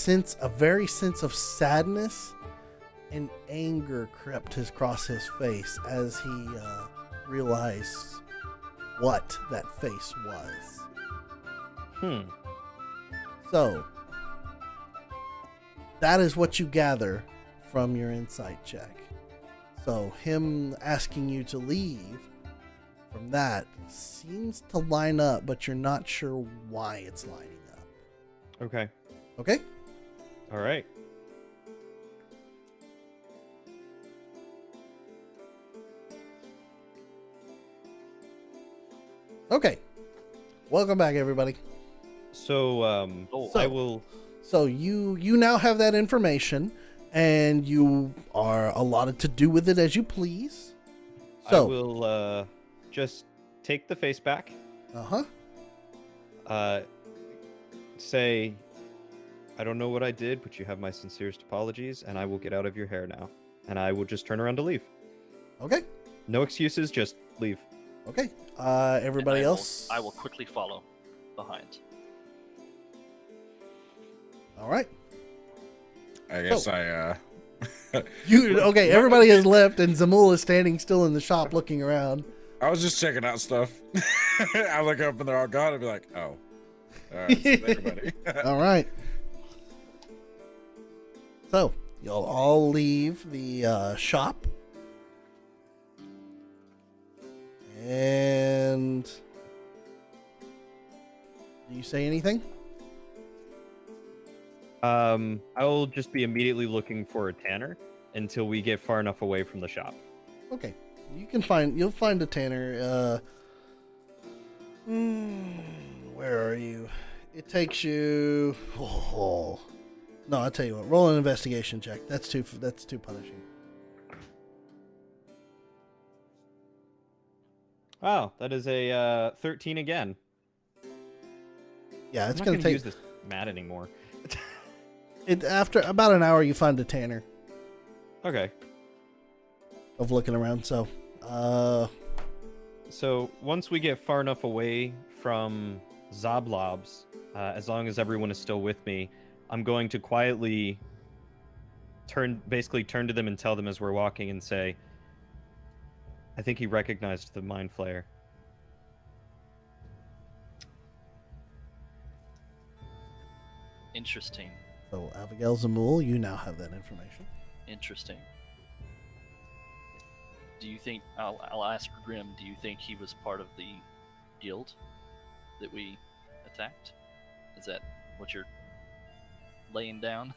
very sense of sadness and anger crept across his face as he realized what that face was. So, that is what you gather from your insight check. So, him asking you to leave from that seems to line up, but you're not sure why it's lining up. Okay. Okay? All right. Okay. Welcome back, everybody. So, I will. So you now have that information, and you are allotted to do with it as you please. So I will just take the face back. Say, I don't know what I did, but you have my sincerest apologies, and I will get out of your hair now. And I will just turn around to leave. Okay. No excuses, just leave. Okay. Everybody And else. I will quickly follow behind. All right. I guess You okay? Everybody has left, and Zamul is standing still in the shop, looking around. I was just checking out stuff. I look up and they're all gone. I'd be like, oh. All right, so everybody. All right. So you'll all leave the shop, and do you say anything? I'll just be immediately looking for a tanner until we get far enough away from the shop. Okay, you'll find a tanner. Where are you? It takes you. Oh, no, I'll tell you what. Roll an investigation check. That's too punishing. Wow, that is a 13 again. Yeah, it's I'm not gonna take. use this mat anymore. After about an hour, you find a tanner Okay. of looking around. So, So once we get far enough away from Zoblobs, as long as everyone is still with me, I'm going to quietly turn to them and tell them as we're walking and say, I think he recognized the Mind Flayer. Interesting. So Abigail Zamul, you now have that information. Interesting. Do you think I'll ask Grim? Do you think he was part of the guild that we attacked? Is that what you're laying down?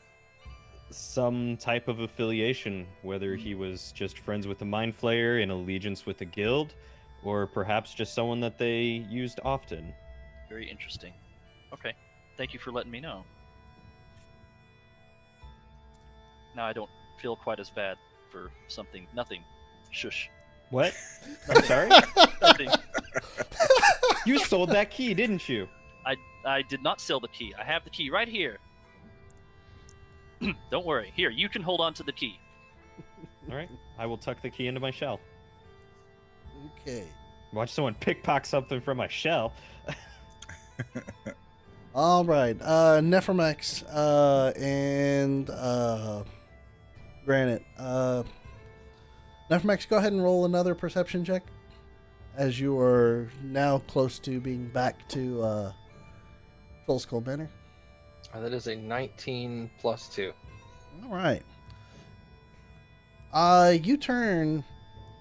Some type of affiliation, whether he was just friends with the Mind Flayer in allegiance with the guild, or perhaps just someone that they used often. Very interesting. Okay. Thank you for letting me know. Now I don't feel quite as bad for something. Nothing. Shush. What? I'm sorry? Nothing. You sold that key, didn't you? I did not sell the key. I have the key right here. Don't worry. Here, you can hold on to the key. All right. I will tuck the key into my shell. Okay. Watch someone pickpocket something from my shell. All right. Nephromax and Granite. Nephromax, go ahead and roll another perception check, as you are now close to being back to Troll Skull Manor. That is a 19 plus 2. All right. You turn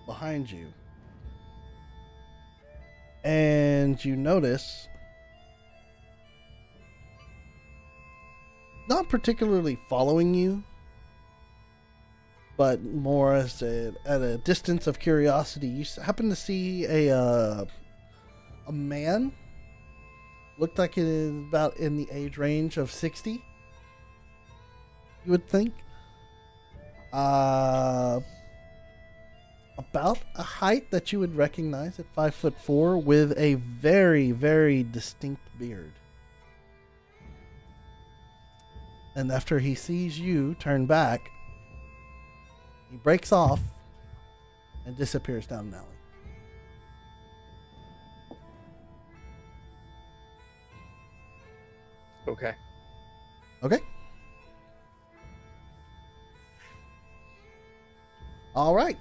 behind you, and you notice, not particularly following you, but more as at a distance of curiosity, you happen to see a man. Looked like it is about in the age range of 60. You would think. About a height that you would recognize at 5'4", with a very, very distinct beard. And after he sees you turn back, he breaks off and disappears down an alley. Okay. Okay. All right.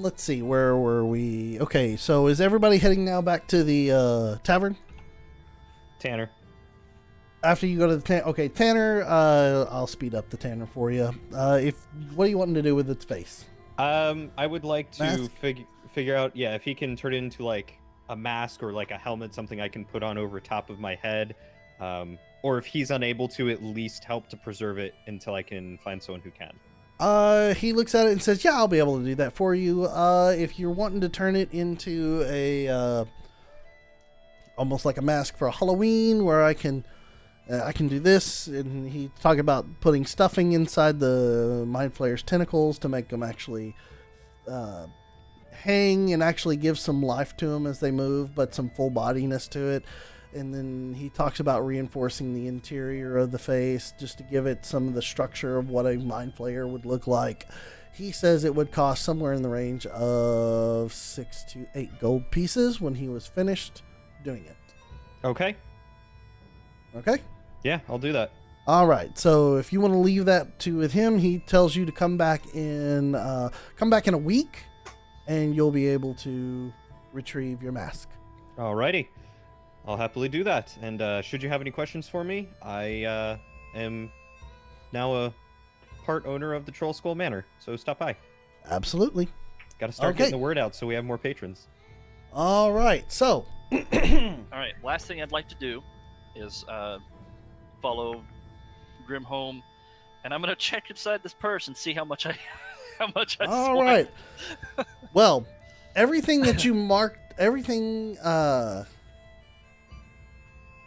Let's see. Where were we? Okay, so is everybody heading now back to the tavern? Tanner. After you go to the okay, Tanner. I'll speed up the Tanner for you. What are you wanting to do with its face? I would like to Mask? figure out, yeah, if he can turn it into like a mask or like a helmet, something I can put on over top of my head, or if he's unable to, at least help to preserve it until I can find someone who can. He looks at it and says, "Yeah, I'll be able to do that for you. If you're wanting to turn it into a almost like a mask for Halloween, where I can do this." And he talked about putting stuffing inside the Mind Flayer's tentacles to make them actually hang and actually give some life to them as they move, but some full bodiness to it. And then he talks about reinforcing the interior of the face just to give it some of the structure of what a Mind Flayer would look like. He says it would cost somewhere in the range of 6 to 8 gold pieces when he was finished doing it. Okay. Okay? Yeah, I'll do that. All right. So if you want to leave that to with him, he tells you to come back in a week, and you'll be able to retrieve your mask. Alrighty. I'll happily do that. And should you have any questions for me, I am now a part owner of the Troll Skull Manor, so stop by. Absolutely. Got to start Okay. getting the word out so we have more patrons. All right. So All right. Last thing I'd like to do is follow Grim home, and I'm gonna check inside this purse and see how much I all swiped. right. Well, everything that you marked, everything.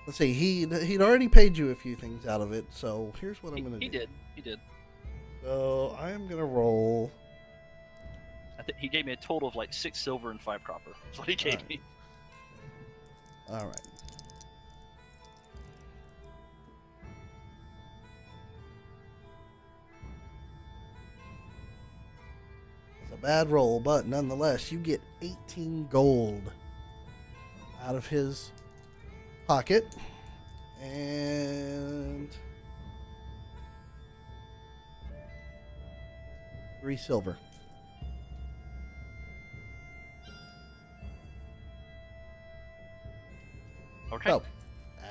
Let's see. He'd already paid you a few things out of it. So here's what I'm gonna He do. did. He did. So I am gonna roll. I think he gave me a total of like 6 silver and 5 copper. That's what he gave Alright. me. All right. It's a bad roll, but nonetheless, you get 18 gold out of his pocket. And 3 silver. Okay. So,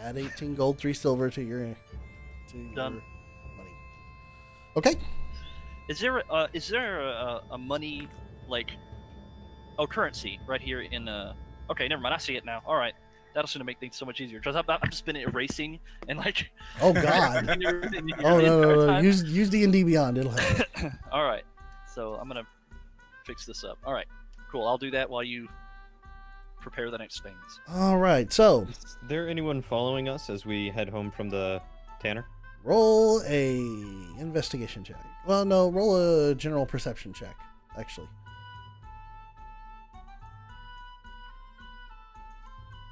add 18 gold, 3 silver to your Done. money. Okay. Is there a money like currency right here in Okay, never mind. I see it now. All right. That's going to make things so much easier because I've just been erasing and like. Oh God. Oh Oh no. Use D&D Beyond. It'll help. All right. So I'm gonna fix this up. All right. Cool. I'll do that while you prepare the next things. All right, so Is there anyone following us as we head home from the tanner? roll a investigation check. Well, no, roll a general perception check, actually.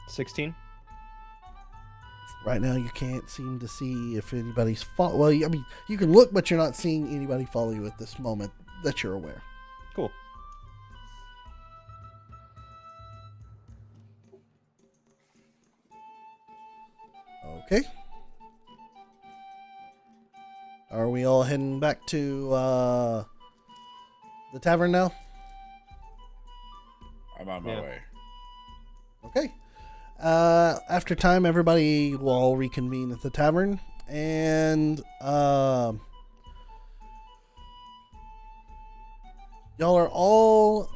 16? Right now, you can't seem to see if anybody's well, I mean, you can look, but you're not seeing anybody follow you at this moment that you're aware. Cool. Okay. Are we all heading back to the tavern now? I'm on my Yeah. way. Okay. After time, everybody will all reconvene at the tavern, and y'all are all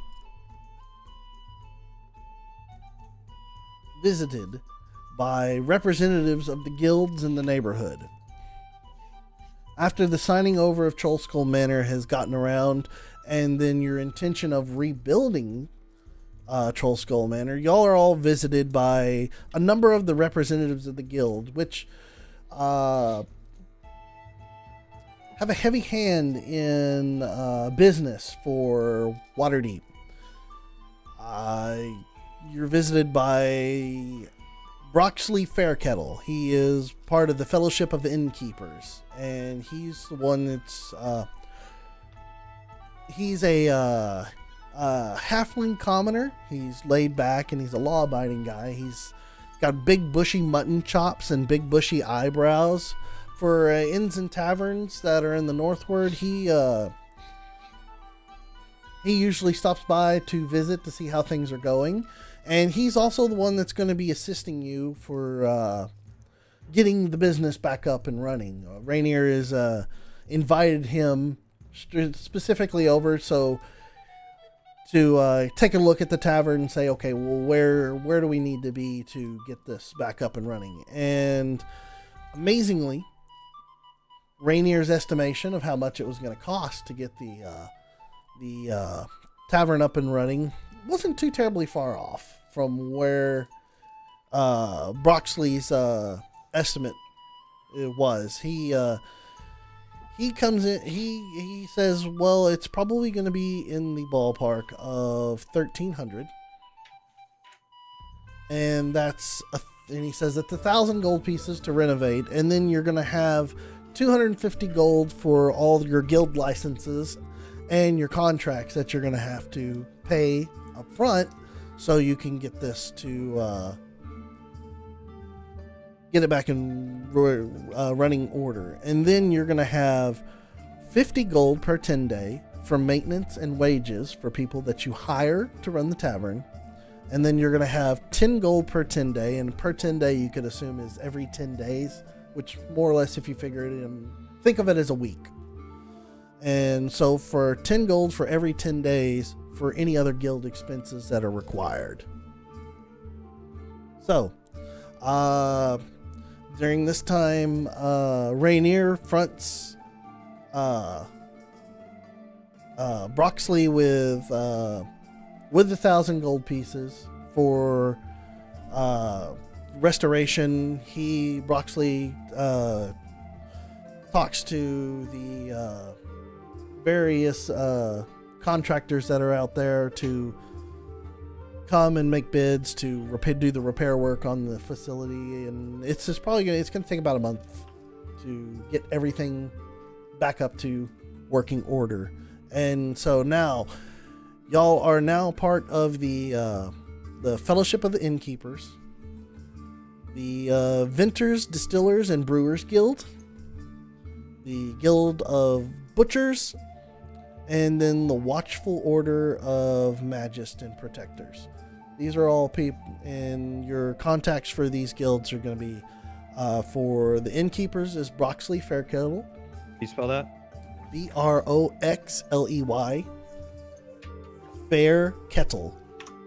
visited by representatives of the guilds in the neighborhood. After the signing over of Trollskull Manor has gotten around, and then your intention of rebuilding Trollskull Manor, y'all are all visited by a number of the representatives of the guild, which have a heavy hand in business for Waterdeep. You're visited by Broxley Fairkettle. He is part of the Fellowship of Innkeepers, and he's the one that's he's a halfling commoner. He's laid back and he's a law-abiding guy. He's got big bushy mutton chops and big bushy eyebrows. For inns and taverns that are in the northward, he usually stops by to visit to see how things are going. And he's also the one that's going to be assisting you for getting the business back up and running. Rainier has invited him specifically over to take a look at the tavern and say, okay, well, where do we need to be to get this back up and running? And amazingly, Rainier's estimation of how much it was going to cost to get the tavern up and running wasn't too terribly far off from where Broxley's estimate was. He comes in. He says, "Well, it's probably going to be in the ballpark of 1,300, and and he says it's 1,000 gold pieces to renovate, and then you're going to have 250 gold for all your guild licenses and your contracts that you're going to have to pay up front, so you can get this to get it back in running order. And then you're going to have 50 gold per 10 day for maintenance and wages for people that you hire to run the tavern. And then you're going to have 10 gold per 10 day, and per 10 day you could assume is every 10 days, which more or less, if you figure it in, think of it as a week. And so for 10 gold for every 10 days for any other guild expenses that are required. So, during this time, Rainier fronts Broxley with 1,000 gold pieces for restoration. Broxley talks to the various contractors that are out there to come and make bids to do the repair work on the facility, and it's going to take about a month to get everything back up to working order. And so now y'all are now part of the Fellowship of the Innkeepers, the Vintners, Distillers, and Brewers Guild, the Guild of Butchers, and then the Watchful Order of Magists and Protectors. These are all people, and your contacts for these guilds are going to be, for the Innkeepers is Broxley Fairkettle. Can you spell that? Broxley. Fairkettle.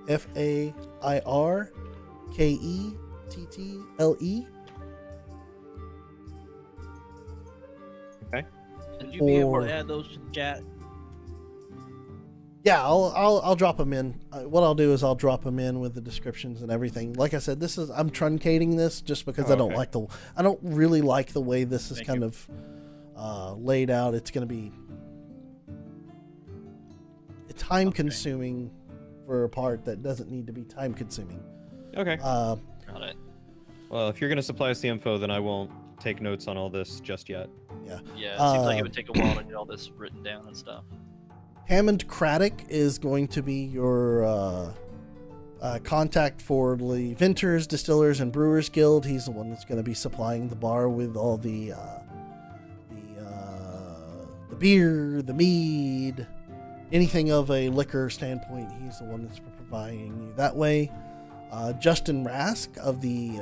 Fairkettle. Okay. Would you be able Or- to add those to the chat? Yeah, I'll drop them in. What I'll do is I'll drop them in with the descriptions and everything. Like I said, I'm truncating this just because Oh, I don't okay. I don't really like the way this is Thank kind you. of laid out. It's going to be time consuming for a part that doesn't need to be time consuming. Okay. Uh, Got it. Well, if you're gonna supply us the info, then I won't take notes on all this just yet. Yeah, it seems like it would Uh, take a while to get all this written down and stuff. Hammond Craddock is going to be your contact for the Vintners, Distillers, and Brewers Guild. He's the one that's going to be supplying the bar with all the beer, the mead, anything of a liquor standpoint. He's the one that's providing you that way. Justin Rask of the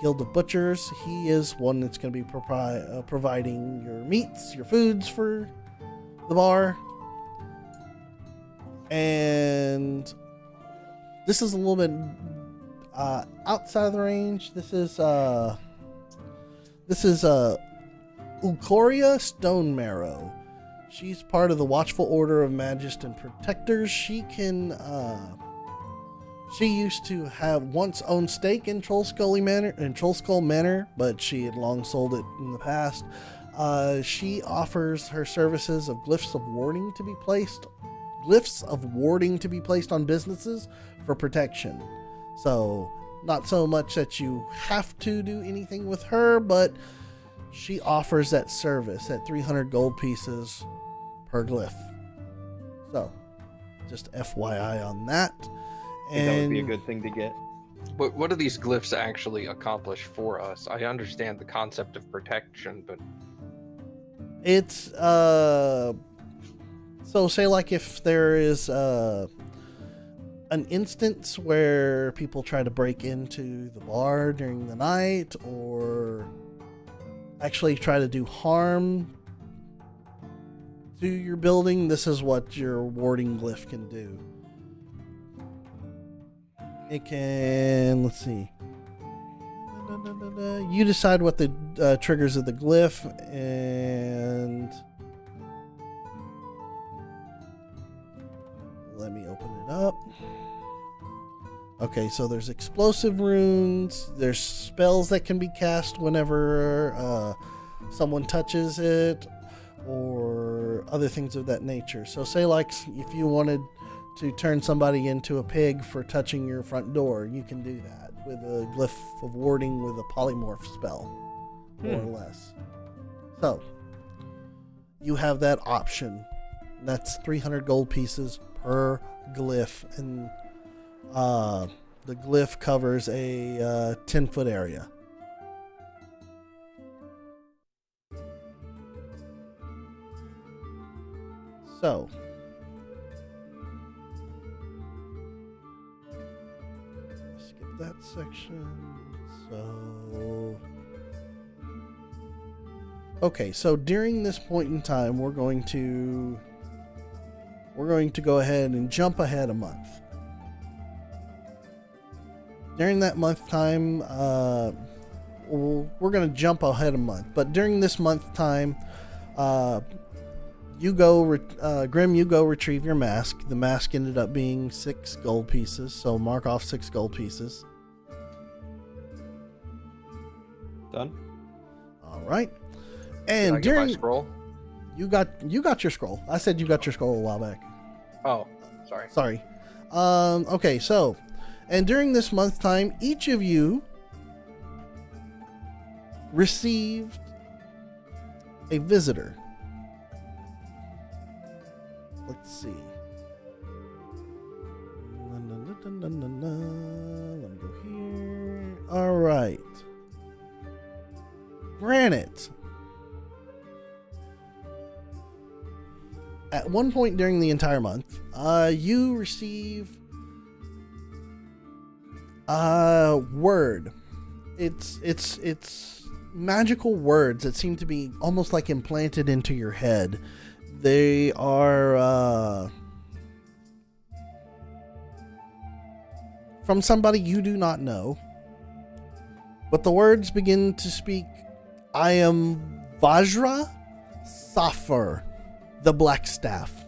Guild of Butchers, he is one that's going to be providing your meats, your foods for the bar. And this is a little bit outside of the range. This is Ulcoria Stone Marrow. She's part of the Watchful Order of Magists and Protectors. She can she used to have once owned stake in Troll Skull Manor, but she had long sold it in the past. She offers her services of glyphs of warding to be placed on businesses for protection. So, not so much that you have to do anything with her, but she offers that service at 300 gold pieces per glyph. So, just FYI on that. I think that would be a good thing to get. What do these glyphs actually accomplish for us? I understand the concept of protection, but it's so say like if there is an instance where people try to break into the bar during the night or actually try to do harm to your building, this is what your warding glyph can do. It can, let's see. You decide what the triggers of the glyph, and let me open it up. Okay, so there's explosive runes, there's spells that can be cast whenever someone touches it, or other things of that nature. So say like if you wanted to turn somebody into a pig for touching your front door, you can do that with a glyph of warding with a polymorph spell, more or less. So you have that option. That's 300 gold pieces per glyph, and the glyph covers a 10-foot area. So skip that section. So okay, so during this point in time, we're going to go ahead and jump ahead a month. During that month time, we're going to jump ahead a month. But during this month time, you go, Grim, you go retrieve your mask. The mask ended up being 6 gold pieces, so mark off 6 gold pieces. Done. All right. did And I get my during scroll? you got your scroll. I said you got your scroll a while back. Oh, sorry. Sorry. Okay, so, and during this month time, each of you received a visitor. Let's see. Let me go here. All right. Granite. At one point during the entire month, you receive a word. It's magical words that seem to be almost like implanted into your head. They are from somebody you do not know. But the words begin to speak. I am Vajra Safar, the Black Staff.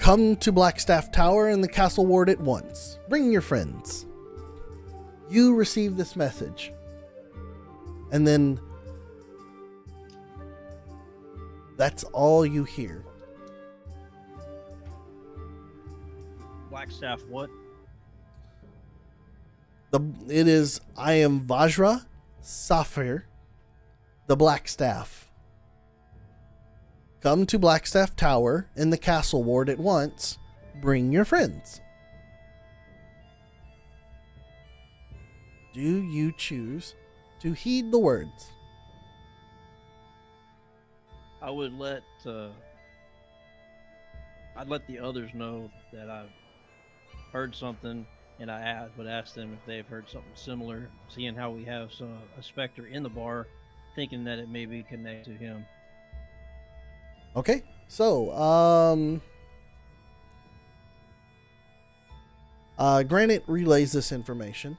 Come to Blackstaff Tower in the castle ward at once. Bring your friends. You receive this message. And then that's all you hear. Blackstaff, what? It is, I am Vajra Saphir, the Blackstaff. Come to Blackstaff Tower in the castle ward at once. Bring your friends. Do you choose to heed the words? I would let I'd let the others know that I've heard something, and I would ask them if they've heard something similar, seeing how we have a specter in the bar, thinking that it may be connected to him. Okay, so Granite relays this information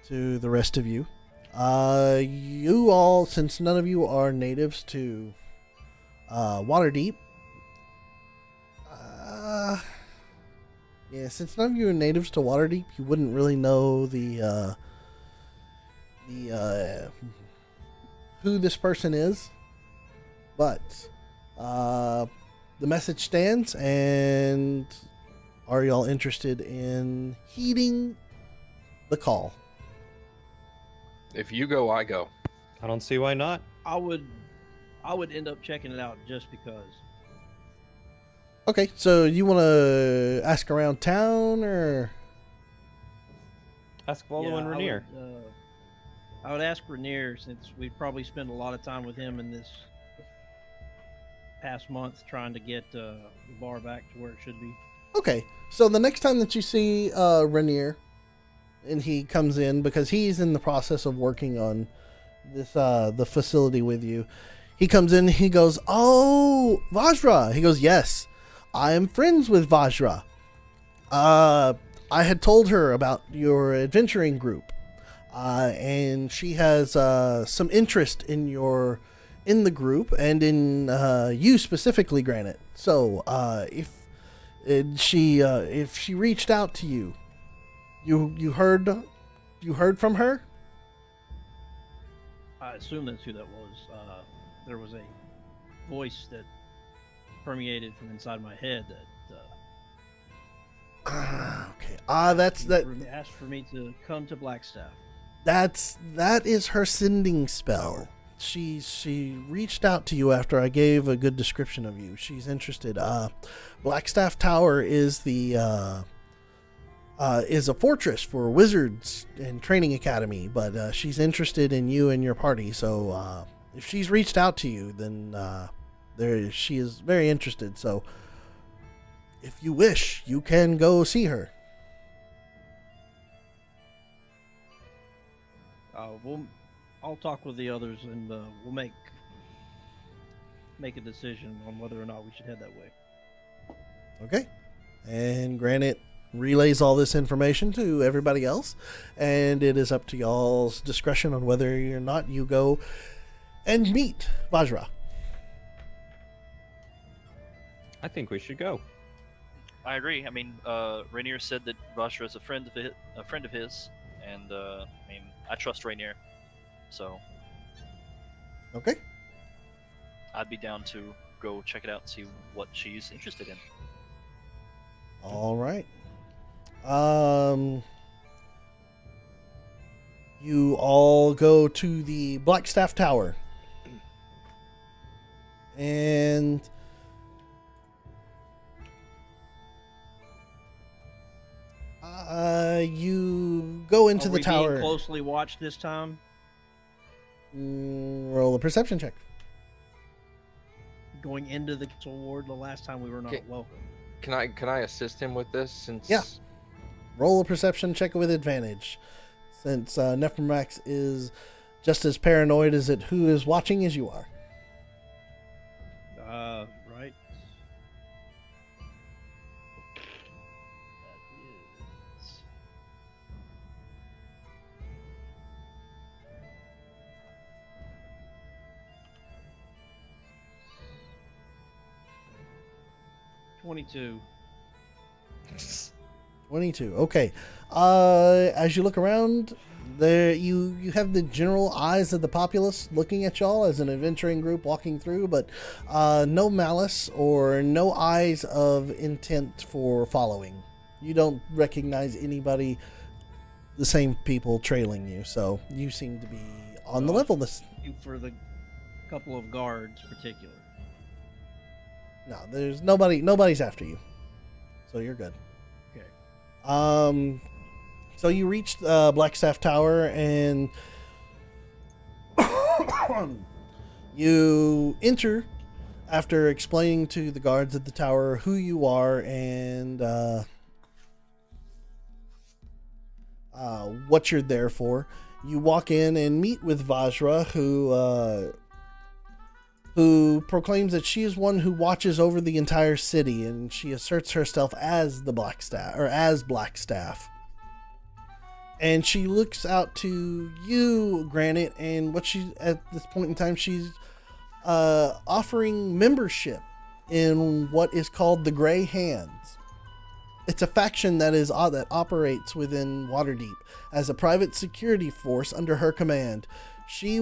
to the rest of you. You all, since none of you are natives to Waterdeep, yeah, since none of you are natives to Waterdeep, you wouldn't really know the who this person is, but the message stands. And are y'all interested in heeding the call? If you go, I go. I don't see why not. I would end up checking it out just because. Okay, so you want to ask around town, or Ask Volo and Rainier. I would ask Rainier, since we probably spend a lot of time with him in this past month trying to get the bar back to where it should be. okay? So the next time that you see Rainier, and he comes in because he's in the process of working on this the facility with you, he comes in. He goes, "Oh, Vajra." He goes, "Yes, I am friends with Vajra. I had told her about your adventuring group, and she has some interest in the group and in you specifically, Granite. So if she reached out to you, you heard from her?" I assume that's who that was. There was a voice that permeated from inside my head that Okay. That's that. asked for me to come to Blackstaff. That is her sending spell. She reached out to you after I gave a good description of you. She's interested. Blackstaff Tower is a fortress for wizards and training academy, but she's interested in you and your party. So if she's reached out to you, then she is very interested. So if you wish, you can go see her. I'll talk with the others, and we'll make a decision on whether or not we should head that way. Okay. And Granite relays all this information to everybody else, and it is up to y'all's discretion on whether or not you go and meet Vajra. I think we should go. I agree. I mean, Rainier said that Vashra is a friend of his, and I mean, I trust Rainier, so Okay. I'd be down to go check it out and see what she's interested in. All right. You all go to the Blackstaff Tower. And you go into Are the we tower. being closely watched this time? Roll a perception check. Going into the castle ward the last time we were not Okay. welcome. Can I assist him with this? Since Yeah. Roll a perception check with advantage, since Nephromax is just as paranoid as it who is watching as you are. Right. That is 22. 22. Okay. As you look around, there you have the general eyes of the populace looking at y'all as an adventuring group walking through, but no malice or no eyes of intent for following. You don't recognize anybody, the same people trailing you, so you seem to be on the level. For the couple of guards, particular. No, there's nobody's after you, so you're good. Okay. So you reached Blackstaff Tower, and you enter after explaining to the guards at the tower who you are and what you're there for. You walk in and meet with Vajra, who proclaims that she is one who watches over the entire city, and she asserts herself as the Blackstaff, or as Blackstaff. And she looks out to you, Granite, and what she at this point in time she's offering membership in what is called the Grey Hands. It's a faction that operates within Waterdeep as a private security force under her command. She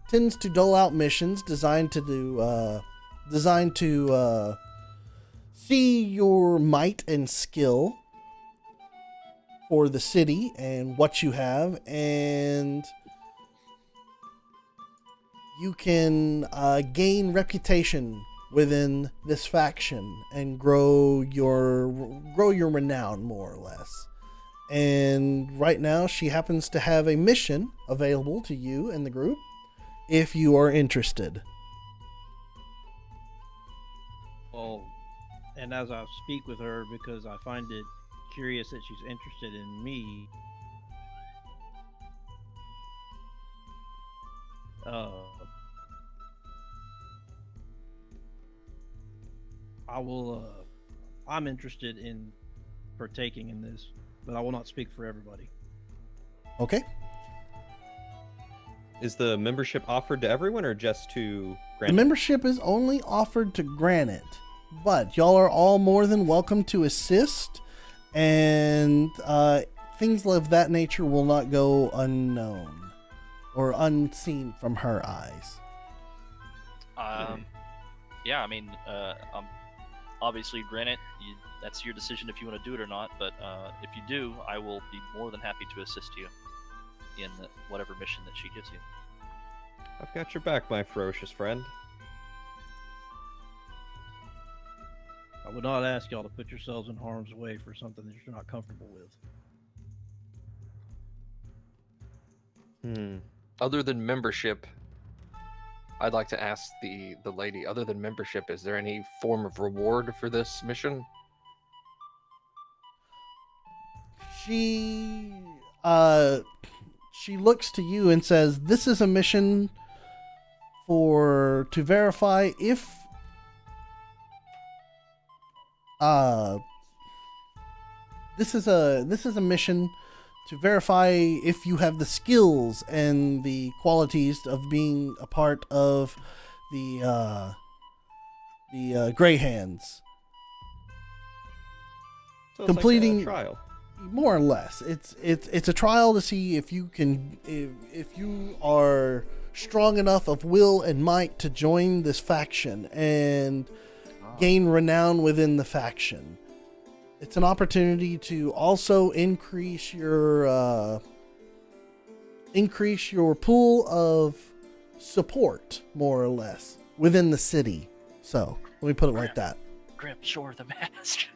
tends to dole out missions designed to see your might and skill for the city and what you have, and you can gain reputation within this faction and grow your renown, more or less. And right now she happens to have a mission available to you and the group if you are interested. Well, and as I speak with her, because I find it curious that she's interested in me, I'm interested in partaking in this, but I will not speak for everybody. Okay. Is the membership offered to everyone or just to The Granite? membership is only offered to Granite, but y'all are all more than welcome to assist, and things of that nature will not go unknown or unseen from her eyes. Yeah, I mean, obviously, Granite, that's your decision if you want to do it or not. But if you do, I will be more than happy to assist you in whatever mission that she gives you. I've got your back, my ferocious friend. I would not ask y'all to put yourselves in harm's way for something that you're not comfortable with. Other than membership, I'd like to ask the lady, other than membership, is there any form of reward for this mission? She looks to you and says, "This is a mission to verify if this is a mission to verify if you have the skills and the qualities of being a part of the Grey Hands." So it's Completing- like a trial. More or less, it's a trial to see if you can if you are strong enough of will and might to join this faction and gain renown within the faction. It's an opportunity to also increase your pool of support, more or less, within the city. So let me put it like that. Grim, show her the mask.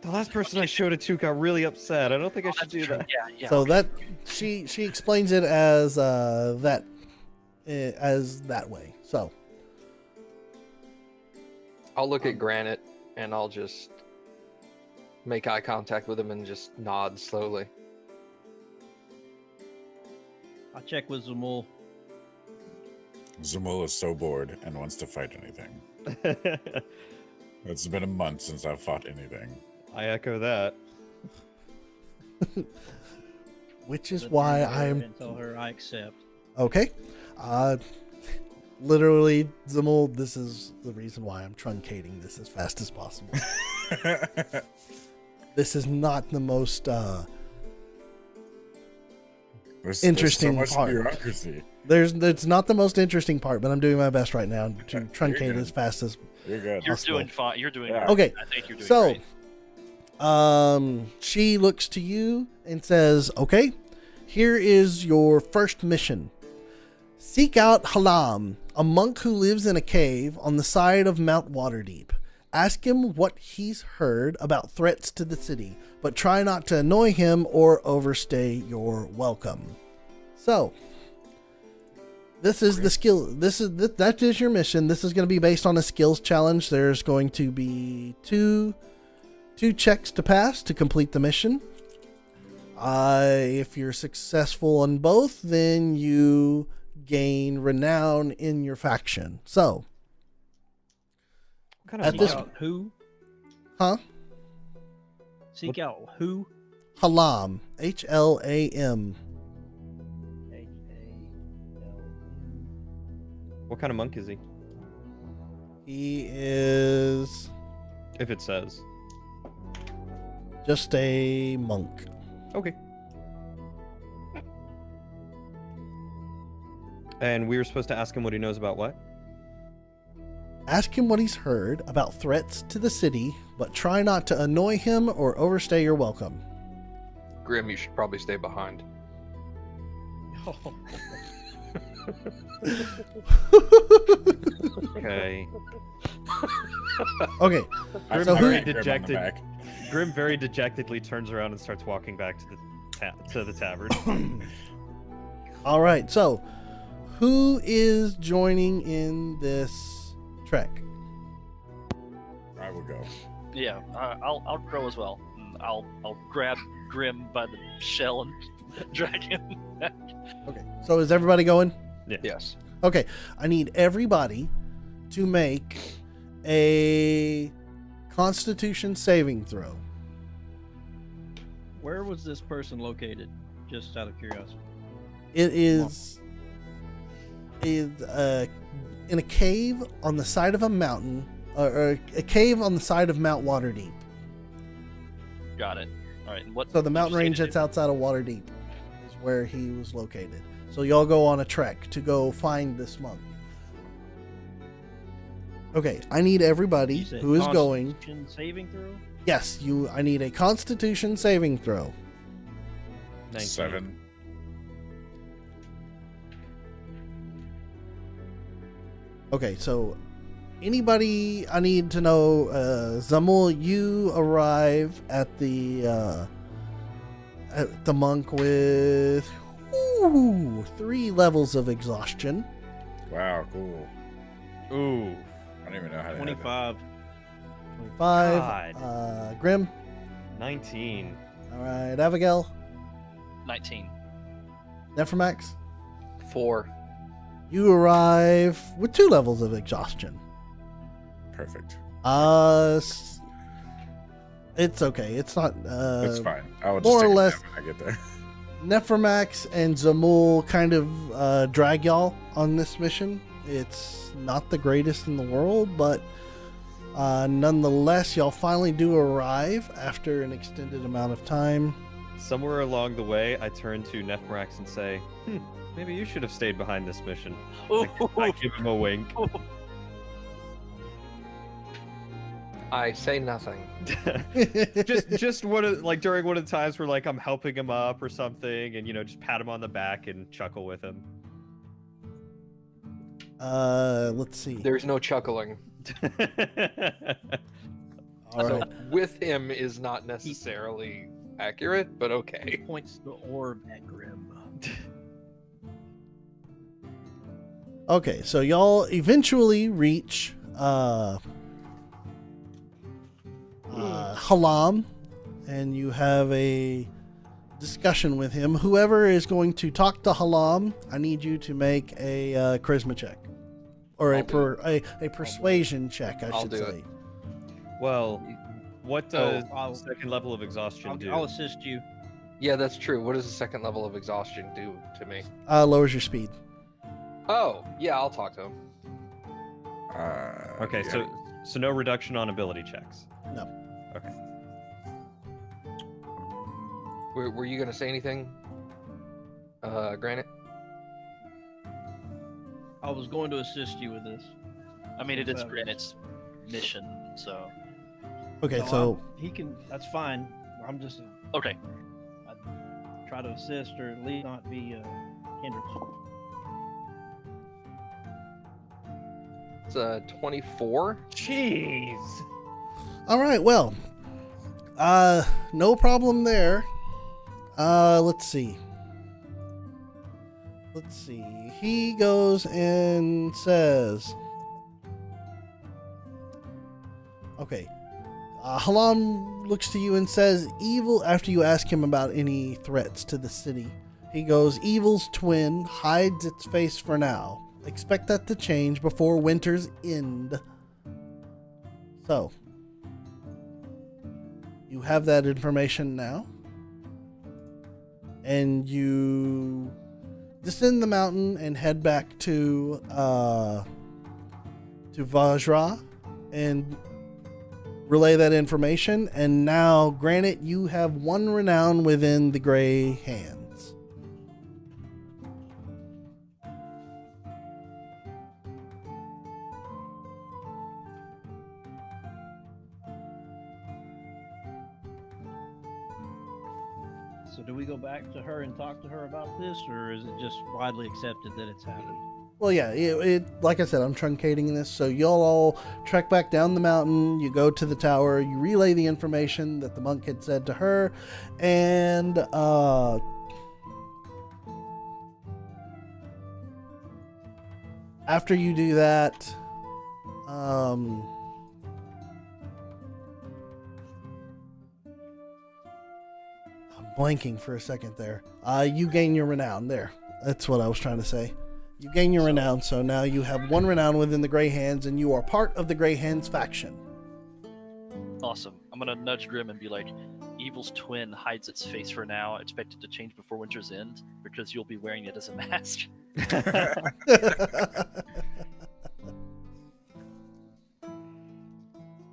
The last person I showed it to got really upset. I don't think I should do that. Yeah. So okay. that she explains it as that way. So I'll look at Granite and I'll just make eye contact with him and just nod slowly. I check with Zamul. Zamul is so bored and wants to fight anything. It's been a month since I've fought anything. I echo that. which is But why turn to her I am and tell her I accept. okay. Literally, Zamul, this is the reason why I'm truncating this as fast as possible. This is not the most interesting there's so part. much bureaucracy. It's not the most interesting part, but I'm doing my best right now to truncate good. as fast as. You're good. You're Possible. doing fine. You're doing Yeah. great. Okay, I think you're doing so, great. she looks to you and says, "Okay, here is your first mission. Seek out Halam, a monk who lives in a cave on the side of Mount Waterdeep. Ask him what he's heard about threats to the city, but try not to annoy him or overstay your welcome." So, this is the skill. That is your mission. This is going to be based on a skills challenge. There's going to be two checks to pass to complete the mission. If you're successful on both, then you gain renown in your faction. So, What kind at of this- Seek out who? huh? Seek out who? Halam, Hlam. what kind of monk is he? He is If it says. just a monk. Okay. And we were supposed to ask him what he knows about what? Ask him what he's heard about threats to the city, but try not to annoy him or overstay your welcome. Grim, you should probably stay behind. Okay. Okay, I'm So who- very dejected. Grim very dejectedly turns around and starts walking back to the tavern. all right. So, who is joining in this trek? I will go. Yeah, I'll grow as well. I'll grab Grim by the shell and drag him back. Okay. So, is everybody going? Yes. Okay. I need everybody to make a Constitution saving throw. Where was this person located? Just out of curiosity. It is in a cave on the side of a mountain, or a cave on the side of Mount Waterdeep. Got it. All right. And what? So the mountain did you say range to that's do? outside of Waterdeep is where he was located. So y'all go on a trek to go find this monk. Okay, I need everybody You said who is going. Constitution saving throw? Yes, I need a Constitution saving throw. 19. 7. Okay, so anybody, I need to know, Zamul, you arrive at the monk with 3 levels of exhaustion. Wow, cool. Ooh. I don't even know how to 25. 25. God. Grim. 19. All right, Abigail. 19. Nephromax. 4. You arrive with 2 levels of exhaustion. Perfect. It's okay. It's not. It's fine. I will just more or take a less- nap when I get there. Nephromax and Zamul kind of drag y'all on this mission. It's not the greatest in the world, but nonetheless, y'all finally do arrive after an extended amount of time. Somewhere along the way, I turn to Nephrax and say, maybe you should have stayed behind this mission. I give him a wink. I say nothing. just one of like during one of the times where like I'm helping him up or something, and just pat him on the back and chuckle with him. Let's see. There's no chuckling. All So right. with him is not necessarily accurate, but He okay. points the orb at Grim. Okay, so y'all eventually reach Halam, and you have a discussion with him. Whoever is going to talk to Halam, I need you to make a charisma check, or I'll do a persuasion check, I I'll should do say. it. Well, what does I'll- second level of exhaustion do? I'll assist you. Yeah, that's true. What does the second level of exhaustion do to me? Lowers your speed. Oh, yeah, I'll talk to him. Okay, yeah. so no reduction on ability checks. No. Okay. Were you gonna say anything, Granite? I was going to assist you with this. I mean, it is That was- Granite's mission, so Okay, No, so he can. That's fine. I'm just okay. try to assist or at least not be a hindrance. It's 24. Jeez. all right, well, no problem there. Let's see. He goes and says, okay. Halam looks to you and says, evil, after you ask him about any threats to the city. He goes, evil's twin hides its face for now. Expect that to change before winter's end. So, you have that information now. And you descend the mountain and head back to Vajra and relay that information. And now, Granite, you have 1 renown within the Gray Hands. So do we go back to her and talk to her about this, or is it just widely accepted that it's happened? Well, yeah, it like I said, I'm truncating this, so y'all all trek back down the mountain. You go to the tower, you relay the information that the monk had said to her, and after you do that, I'm blanking for a second there. You gain your renown there. That's what I was trying to say. You gain your renown, so now you have 1 renown within the Grey Hands, and you are part of the Grey Hands faction. Awesome. I'm gonna nudge Grim and be like, Evil's twin hides its face for now, expected to change before winter's end, because you'll be wearing it as a mask.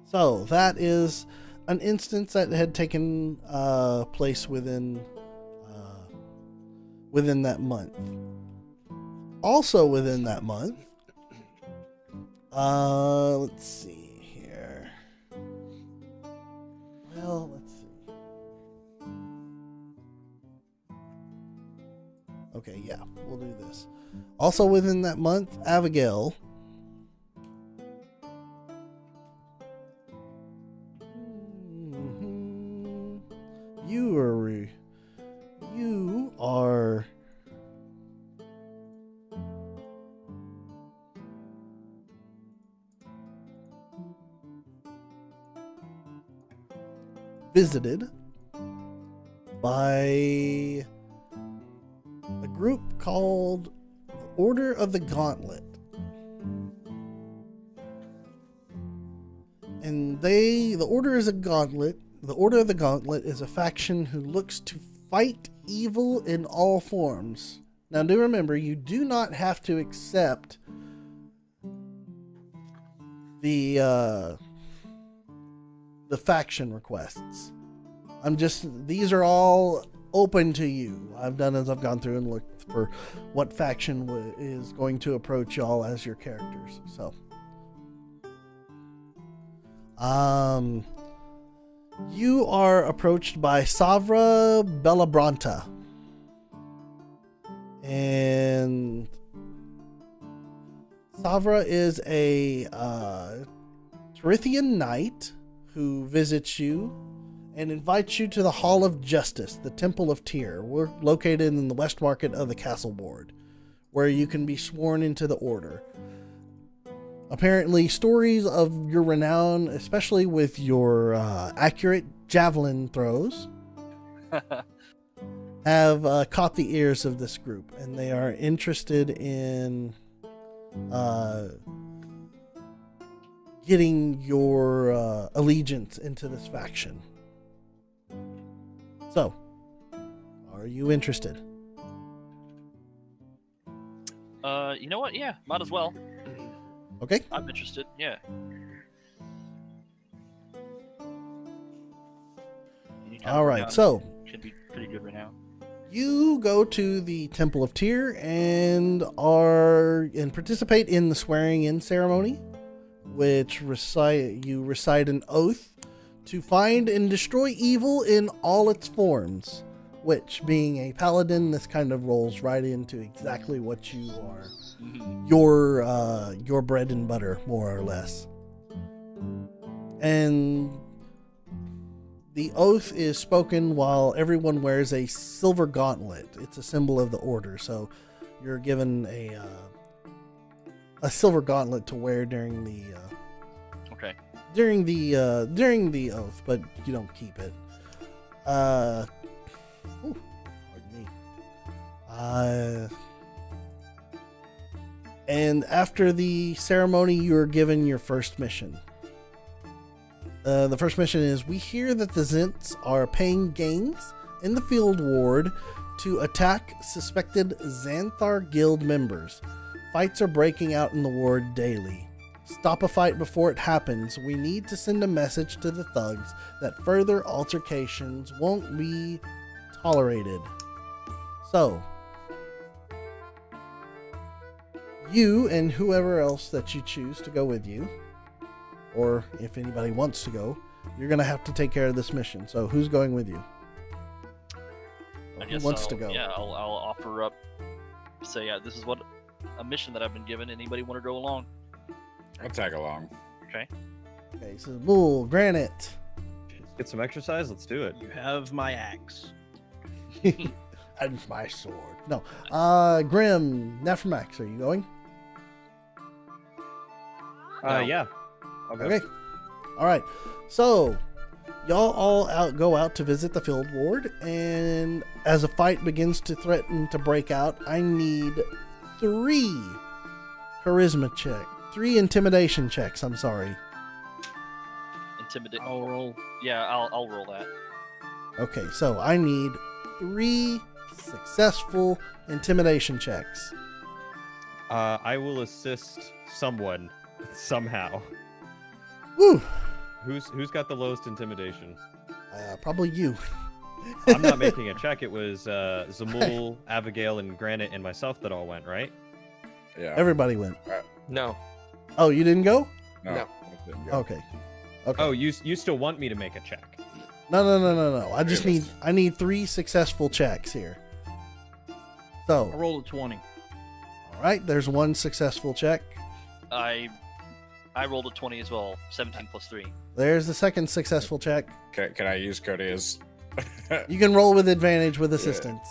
So that is an instance that had taken place within that month. Also within that month, let's see here. Well, let's see. Okay, yeah, we'll do this. Also within that month, Abigail. You are visited by a group called Order of the Gauntlet. And the Order is a gauntlet. The Order of the Gauntlet is a faction who looks to fight evil in all forms. Now do remember, you do not have to accept the faction requests. These are all open to you. I've done as I've gone through and looked for what faction is going to approach y'all as your characters. So, you are approached by Savra Bellabranta. And Savra is a Tarithian knight who visits you and invites you to the Hall of Justice, the Temple of Tyr. We're located in the West Market of the Castle Board, where you can be sworn into the order. Apparently, stories of your renown, especially with your accurate javelin throws, have caught the ears of this group, and they are interested in getting your allegiance into this faction. So, are you interested? You know what? Yeah, might as well. Okay. I'm interested. Yeah. Any kind All of right. renown So should be pretty good right now. you go to the Temple of Tyr and participate in the swearing in ceremony, which you recite an oath to find and destroy evil in all its forms. Which, being a paladin, this kind of rolls right into exactly what you are. Your bread and butter, more or less. And the oath is spoken while everyone wears a silver gauntlet. It's a symbol of the order, so you're given a silver gauntlet to wear during the Okay. during the oath, but you don't keep it. Pardon me. And after the ceremony, you're given your first mission. The first mission is: we hear that the Zents are paying gains in the field ward to attack suspected Xanthar Guild members. Fights are breaking out in the ward daily. Stop a fight before it happens. We need to send a message to the thugs that further altercations won't be tolerated. So, you and whoever else that you choose to go with you, or if anybody wants to go, you're going to have to take care of this mission. So, who's going with you? I Who guess wants I'll, to go? Yeah, I'll offer up. Say, this is what a mission that I've been given. Anybody want to go along? I'll tag along. Okay. Okay, so Bull, Granite. Let's get some exercise. Let's do it. You have my axe. And my sword. No. Grim, Nephromax, are you going? Yeah. I'll go. Okay. All right. So, y'all all go out to visit the field ward, and as a fight begins to threaten to break out, I need 3 intimidation checks. I'm sorry. Intimidate. I'll roll. Yeah, I'll roll that. Okay, so I need 3 successful intimidation checks. I will assist someone somehow. Woo! Who's got the lowest intimidation? Probably you. I'm not making a check. It was Zamul, Abigail, and Granite and myself that all went, right? Yeah. Everybody went. No. Oh, you didn't go? No. No. I didn't go. Okay. Okay. Oh, you still want me to make a check? No. I just Three need of us. I need 3 successful checks here. I So, rolled a 20. all right, there's 1 successful check. I rolled a 20 as well. 17 plus 3. There's the second successful check. Can I use Cody's? You can roll with advantage with assistance.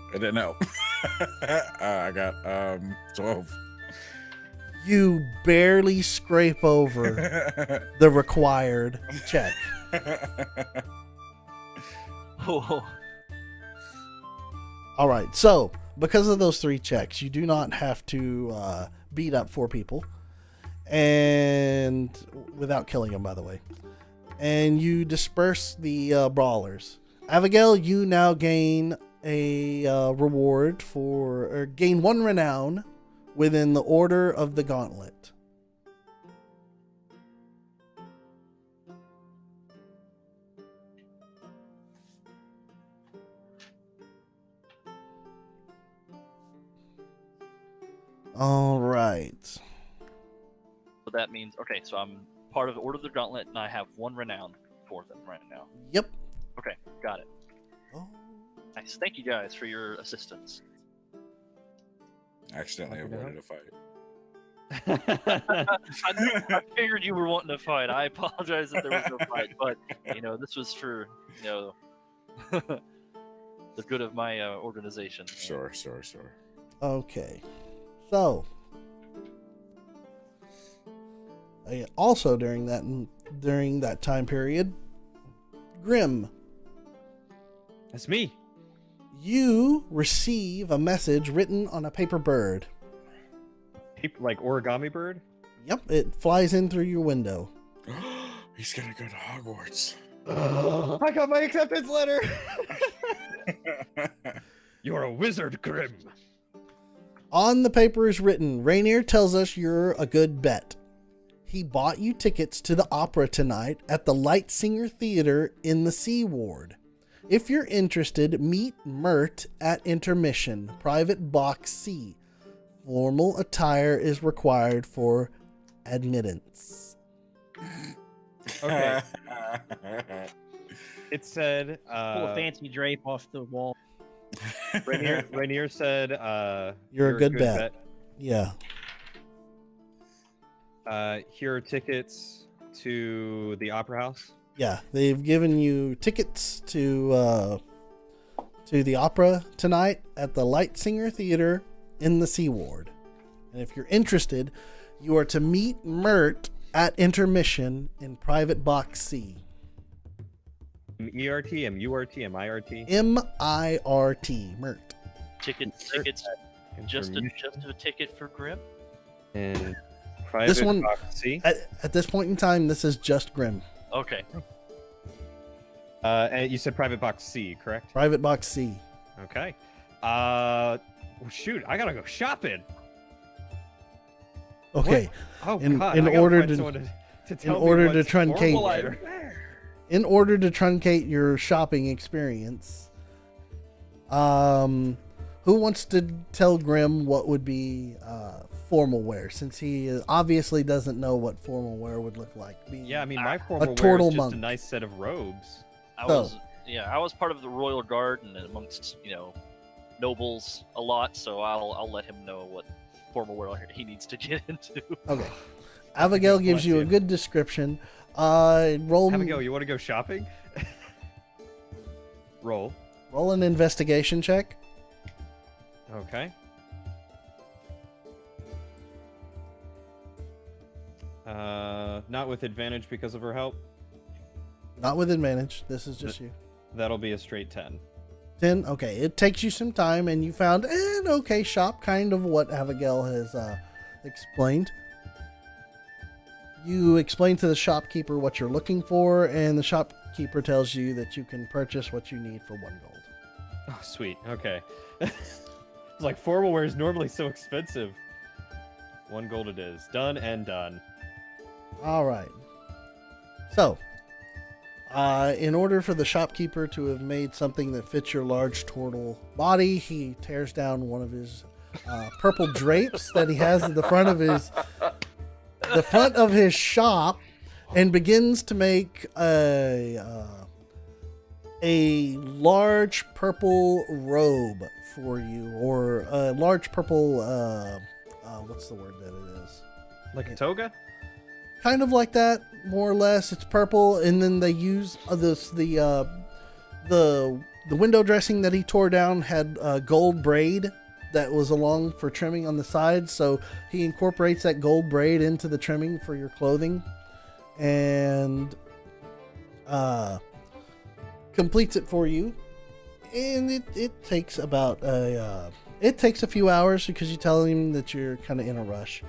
I didn't know. I got 12. You barely scrape over the required check. Oh, All right, so because of those 3 checks, you do not have to beat up 4 people, and without killing them, by the way. And you disperse the brawlers. Abigail, you now gain a reward or gain 1 renown within the Order of the Gauntlet. All right. so that means so I'm part of the Order of the Gauntlet, and I have 1 renown for them right now. Yep. Okay, got it. Oh. Nice. Thank you guys for your assistance. Accidentally avoided a fight. I figured you were wanting to fight. I apologize that there was no fight, but this was for the good of my organization. Sure. Okay. So, also during that time period, Grim, That's me. you receive a message written on a paper bird. Like origami bird? Yep, it flies in through your window. He's gonna go to Hogwarts. I got my acceptance letter. You're a wizard, Grim. On the paper is written, Rainier tells us you're a good bet. He bought you tickets to the opera tonight at the Lightsinger Theater in the C Ward. If you're interested, meet Mert at intermission, private box C. Formal attire is required for admittance. Okay. It said, Pull a fancy drape off the wall. Rainier said, You're a good bet. Yeah. Here are tickets to the Opera House. Yeah, they've given you tickets to the opera tonight at the Lightsinger Theater in the C Ward. And if you're interested, you are to meet Mert at intermission in private box C. M-E-R-T, M-U-R-T, M-I-R-T? M-I-R-T, Mert. Tickets, just a ticket for Grim. And private This one- box C. At this point in time, this is just Grim. Okay. And you said private box C, correct? Private box C. Okay. Shoot, I gotta go shopping. Okay. Oh In- God! in I gotta order find to- someone to in tell me order to what's truncate- formal Well, wear. In order to truncate your shopping experience, who wants to tell Grim what would be formal wear, since he obviously doesn't know what formal wear would look like? Yeah, I mean, my formal wear turtle is just monk. a nice set of robes. I So- was part of the royal guard and amongst nobles a lot, so I'll let him know what formal wear he needs to get into. Okay. Abigail gives Bless you a you. good description. Roll Abigail, you want to go shopping? Roll. roll an investigation check. Okay. Not with advantage because of her help. Not with advantage. This is just you. That'll be a straight 10. 10. Okay. It takes you some time, and you found an okay shop, kind of what Abigail has explained. You explain to the shopkeeper what you're looking for, and the shopkeeper tells you that you can purchase what you need for 1 gold. Oh, sweet. Okay. It's like formal wear is normally so expensive. 1 gold it is. Done and done. All right. So, in order for the shopkeeper to have made something that fits your large turtle body, he tears down one of his purple drapes that he has at the front of his shop, and begins to make a large purple robe for you, or a large purple what's the word that it is? Like a toga? Kind of like that, more or less. It's purple, and then they use the window dressing that he tore down had gold braid that was along for trimming on the sides, so he incorporates that gold braid into the trimming for your clothing, and completes it for you. And it takes about it takes a few hours because you tell him that you're kind of in a rush,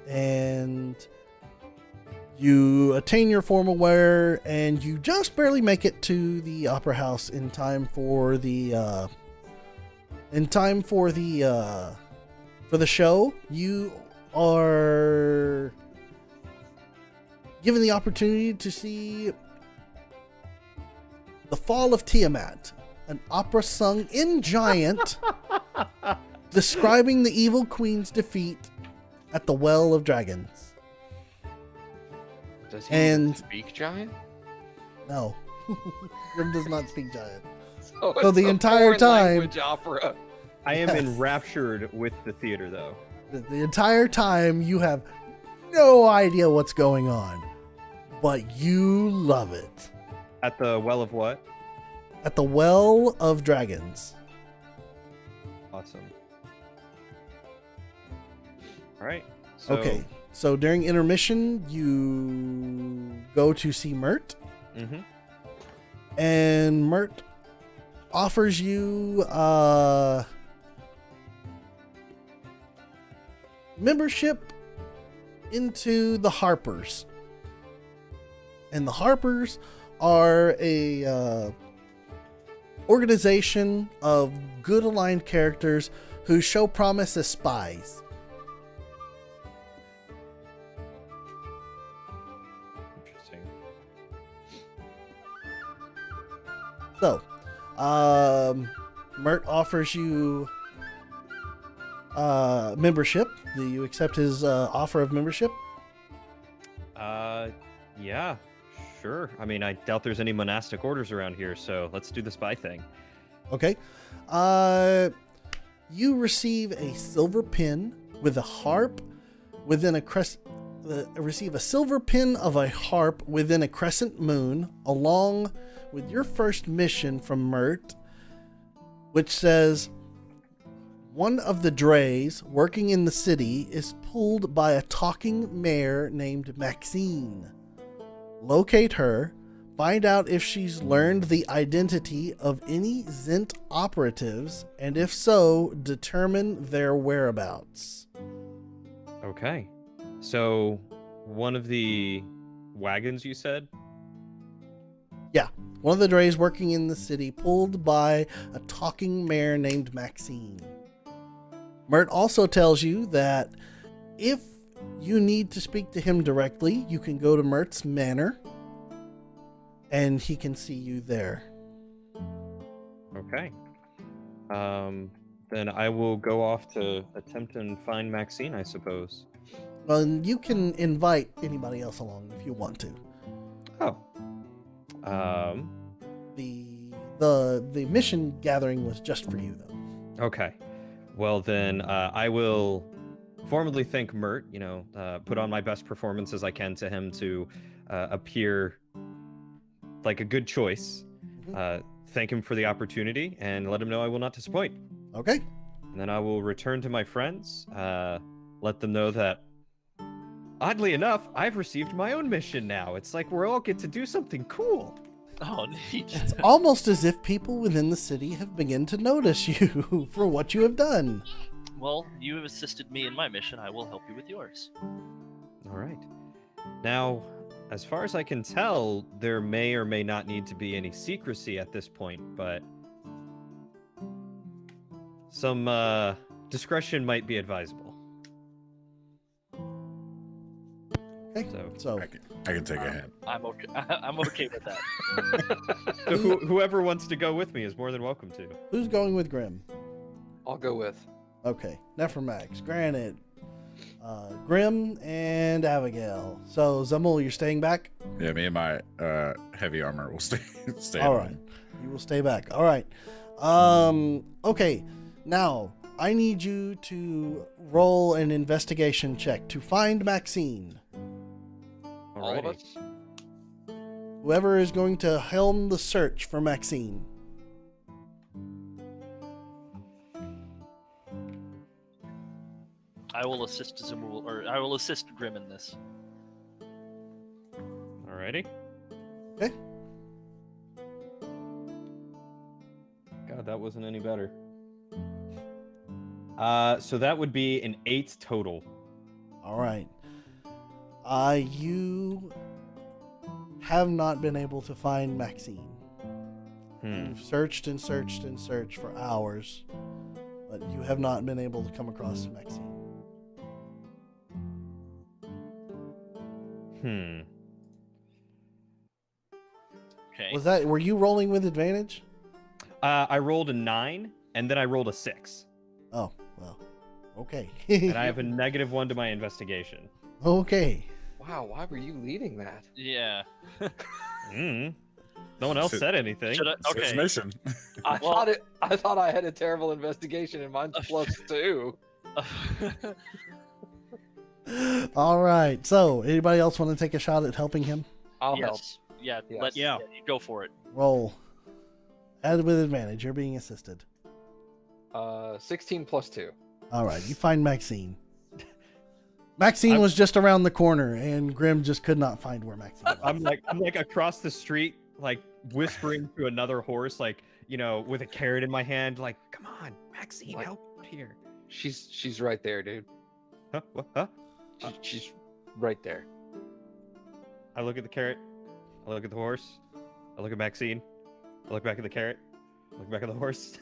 and you attain your formal wear, and you just barely make it to the opera house in time for the show. You are given the opportunity to see The Fall of Tiamat, an opera sung in giant describing the evil queen's defeat at the Well of Dragons. Does he And- speak giant? No. Grim does not speak giant. So So it's the a entire foreign time- language opera. I am Yes. enraptured with the theater, though. The entire time you have no idea what's going on, but you love it. At the Well of what? At the Well of Dragons. Awesome. All right. So, Okay, so during intermission, you go to see Mert, Mm-hmm. and Mert offers you membership into the Harpers. And the Harpers are a organization of good aligned characters who show promise as spies. Interesting. So, Mert offers you membership. Do you accept his offer of membership? Yeah, sure. I mean, I doubt there's any monastic orders around here, so let's do the spy thing. Okay. You receive a silver pin with a harp within a receive a silver pin of a harp within a crescent moon, along with your first mission from Mert, which says one of the drays working in the city is pulled by a talking mare named Maxine. Locate her, find out if she's learned the identity of any Zint operatives, and if so, determine their whereabouts. Okay. So, one of the wagons you said? Yeah, one of the drays working in the city pulled by a talking mare named Maxine. Mert also tells you that if you need to speak to him directly, you can go to Mert's manor and he can see you there. Okay. Then I will go off to attempt and find Maxine, I suppose. Well, and you can invite anybody else along if you want to. Oh. The mission gathering was just for you, though. Okay. Well, then I will formally thank Mert, put on my best performance as I can to him to appear like a good choice. Thank him for the opportunity and let him know I will not disappoint. Okay. And then I will return to my friends, let them know that, oddly enough, I've received my own mission now. It's like we all get to do something cool. Oh, neat. It's almost as if people within the city have begun to notice you for what you have done. Well, you have assisted me in my mission. I will help you with yours. All right. Now, as far as I can tell, there may or may not need to be any secrecy at this point, but some discretion might be advisable. Okay. So I can take a hint. I'm okay. I'm okay with that. So whoever wants to go with me is more than welcome to. who's going with Grim? I'll go with. Okay, Nephromax, Granite, Grim, and Abigail. So, Zemel, you're staying back? Yeah, me and my heavy armor will stay. All right. You will stay back. All right. Okay. Now, I need you to roll an investigation check to find Maxine. All of Alrighty. us. Whoever is going to helm the search for Maxine. I will assist Zimul, or I will assist Grim in this. Alrighty. Okay. God, that wasn't any better. So that would be an 8 total. All right. You have not been able to find Maxine. You've searched and searched and searched for hours, but you have not been able to come across Maxine. Okay. Were you rolling with advantage? I rolled a 9, and then I rolled a 6. Oh, well. Okay. And I have a -1 to my investigation. Okay. Wow, why were you leading that? Yeah. No one else said anything. Should I? It's his Okay. mission. I thought I had a terrible investigation and mine's +2. All right. So, anybody else want to take a shot at helping him? I'll help. Yes. Yeah. Yes. You go for it. Roll. Add with advantage. You're being assisted. 16 +2. All right. You find Maxine. Maxine was just around the corner, and Grim just could not find where Maxine was. I'm like across the street, like whispering to another horse, like, with a carrot in my hand, like, come on, Maxine, Like- help here. She's right there, dude. Huh? What? Huh? She's right there. I look at the carrot. I look at the horse. I look at Maxine. I look back at the carrot. I look back at the horse.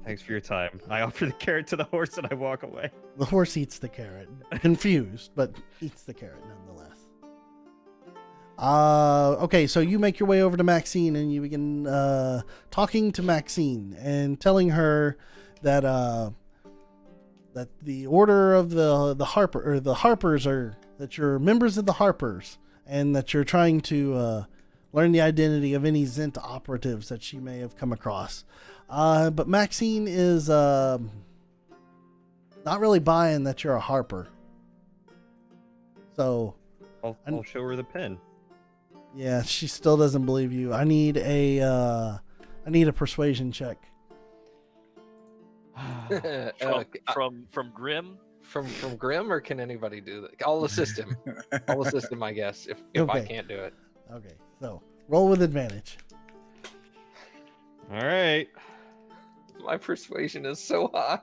Thanks for your time. I offer the carrot to the horse and I walk away. The horse eats the carrot, confused, but eats the carrot nonetheless. Okay, so you make your way over to Maxine and you begin talking to Maxine and telling her that that the order of the Harpers are that you're members of the Harpers and that you're trying to learn the identity of any Zent operatives that she may have come across. But Maxine is not really buying that you're a Harper. So I'll show her the pin. yeah, she still doesn't believe you. I need a persuasion check. From Grim. From Grim, or can anybody do that? I'll assist him. I'll assist him, I guess, if I Okay. can't do it. Okay, so roll with advantage. All right. My persuasion is so high.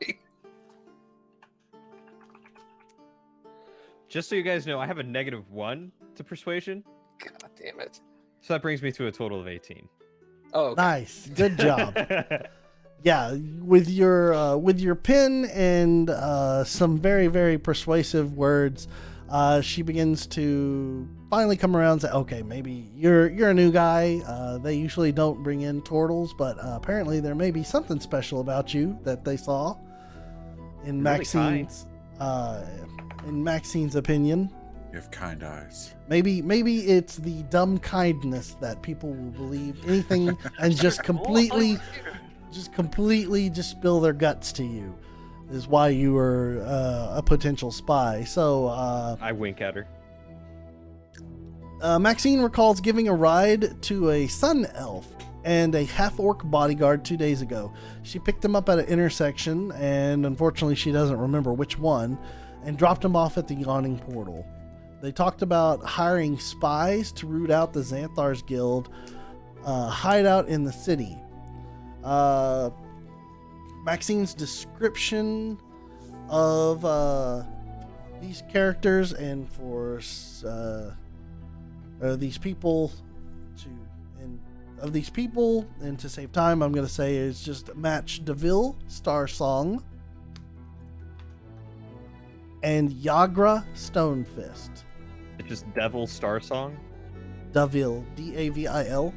Just so you guys know, I have a -1 to persuasion, God damn it. so that brings me to a total of 18. Oh, okay. Nice, good job. Yeah, with your pen and some very, very persuasive words, she begins to finally come around and say, okay, maybe you're a new guy. They usually don't bring in turtles, but apparently there may be something special about you that they saw in Really Maxine's opinion. You have kind eyes. Maybe it's the dumb kindness that people will believe anything and just completely just spill their guts to you is why you were a potential spy. So I wink at her. Maxine recalls giving a ride to a sun elf and a half-orc bodyguard 2 days ago. She picked him up at an intersection, and unfortunately she doesn't remember which one, and dropped him off at the yawning portal. They talked about hiring spies to root out the Xanthar's Guild hideout in the city. Maxine's description of these characters and for these people and to save time, I'm going to say is just match Deville, Star Song, and Yagra, Stonefist. It's just Devil Star Song. Davil, D-A-V-I-L.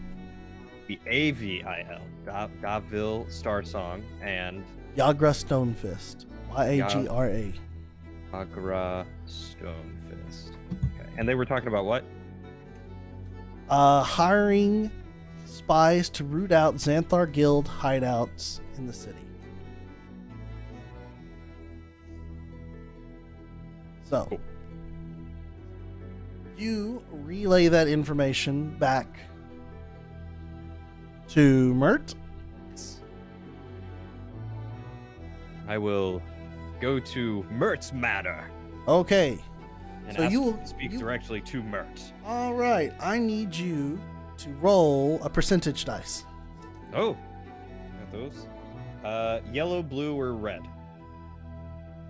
The A-V-I-L. Davil Star Song and Yagra Stonefist. Y-A-G-R-A. Agra Stonefist. Okay. And they were talking about what? Hiring spies to root out Xanthar Guild hideouts in the city. So, Cool. you relay that information back to Mert. I will go to Mert's matter Okay. and So ask you will- to speak you- directly to Mert. All right. I need you to roll a percentage dice. Oh, got those. Yellow, blue, or red?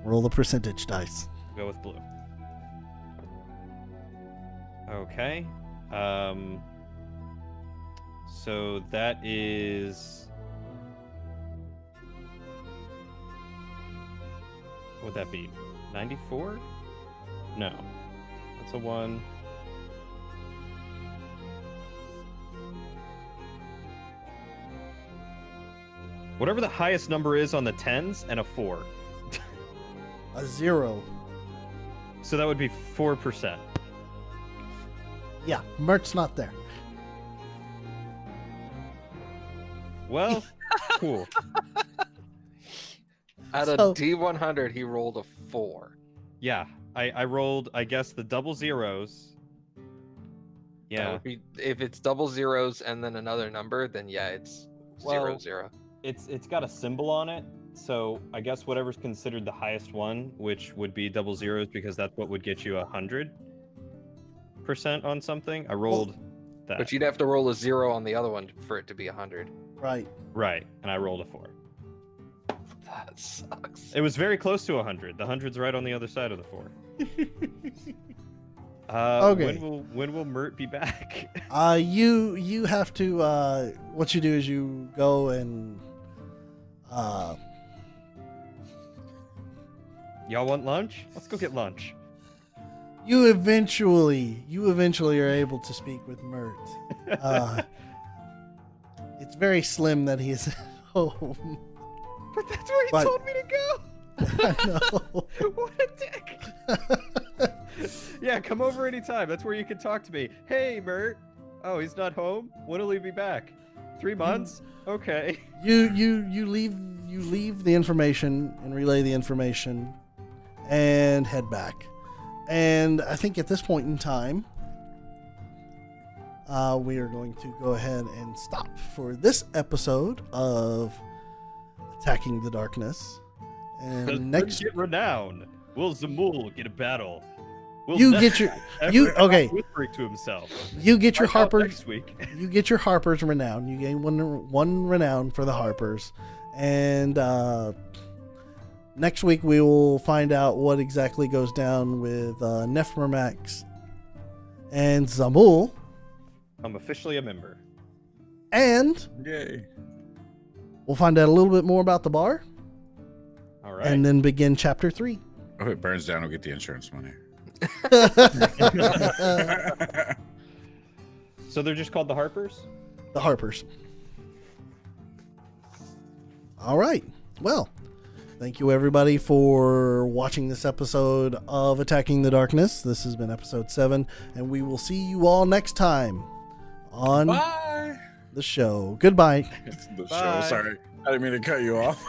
Roll the percentage dice. Go with blue. Okay. So that is. What would that be? 94? No. That's a 1. Whatever the highest number is on the 10s and a 4. A 0. So that would be 4%. Yeah, Mert's not there. Well, cool. Out of So- D100, he rolled a 4. Yeah, I rolled, I guess, the double zeros. That Yeah, would be, if it's double zeros and then another number, then yeah, it's Well- 0. it's got a symbol on it. So I guess whatever's considered the highest one, which would be double zeros, because that's what would get you 100% on something. I rolled that. But you'd have to roll a 0 on the other one for it to be 100. Right. Right, and I rolled a 4. That sucks. It was very close to 100. The 100's right on the other side of the 4. Okay. When will Mert be back? You have to what you do is you go and Y'all want lunch? Let's go get lunch. You eventually are able to speak with Mert. It's very slim that he is at home. But that's where he But- told me to go. I know. What a dick. Yeah, come over anytime. That's where you can talk to me. Hey, Mert. Oh, he's not home? When will he be back? 3 months? Okay. You leave the information and relay the information and head back. And I think at this point in time, we are going to go ahead and stop for this episode of Attacking the Darkness. And next, get renown. Will Zamul get a battle? Will you Zephyr get your ever okay. whispering to himself. You get your Find out Harper. next week. You get your Harper's renown. You gain one renown for the Harpers, and next week we will find out what exactly goes down with Nephmermax and Zamul, I'm officially a member. and Yay. we'll find out a little bit more about the bar, All right. and then begin chapter 3. Oh, it burns down. We'll get the insurance money. So they're just called the Harpers? The Harpers. All right. Well, thank you everybody for watching this episode of Attacking the Darkness. This has been episode 7, and we will see you all next time on Bye. the show. Goodbye. The Bye. show. Sorry. I didn't mean to cut you off.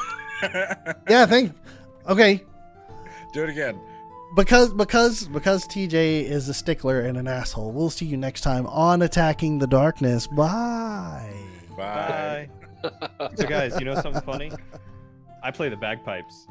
Yeah, okay. Do it again. Because TJ is a stickler and an asshole. We'll see you next time on Attacking the Darkness. Bye. Bye. Bye. So guys, you know something funny? I play the bagpipes.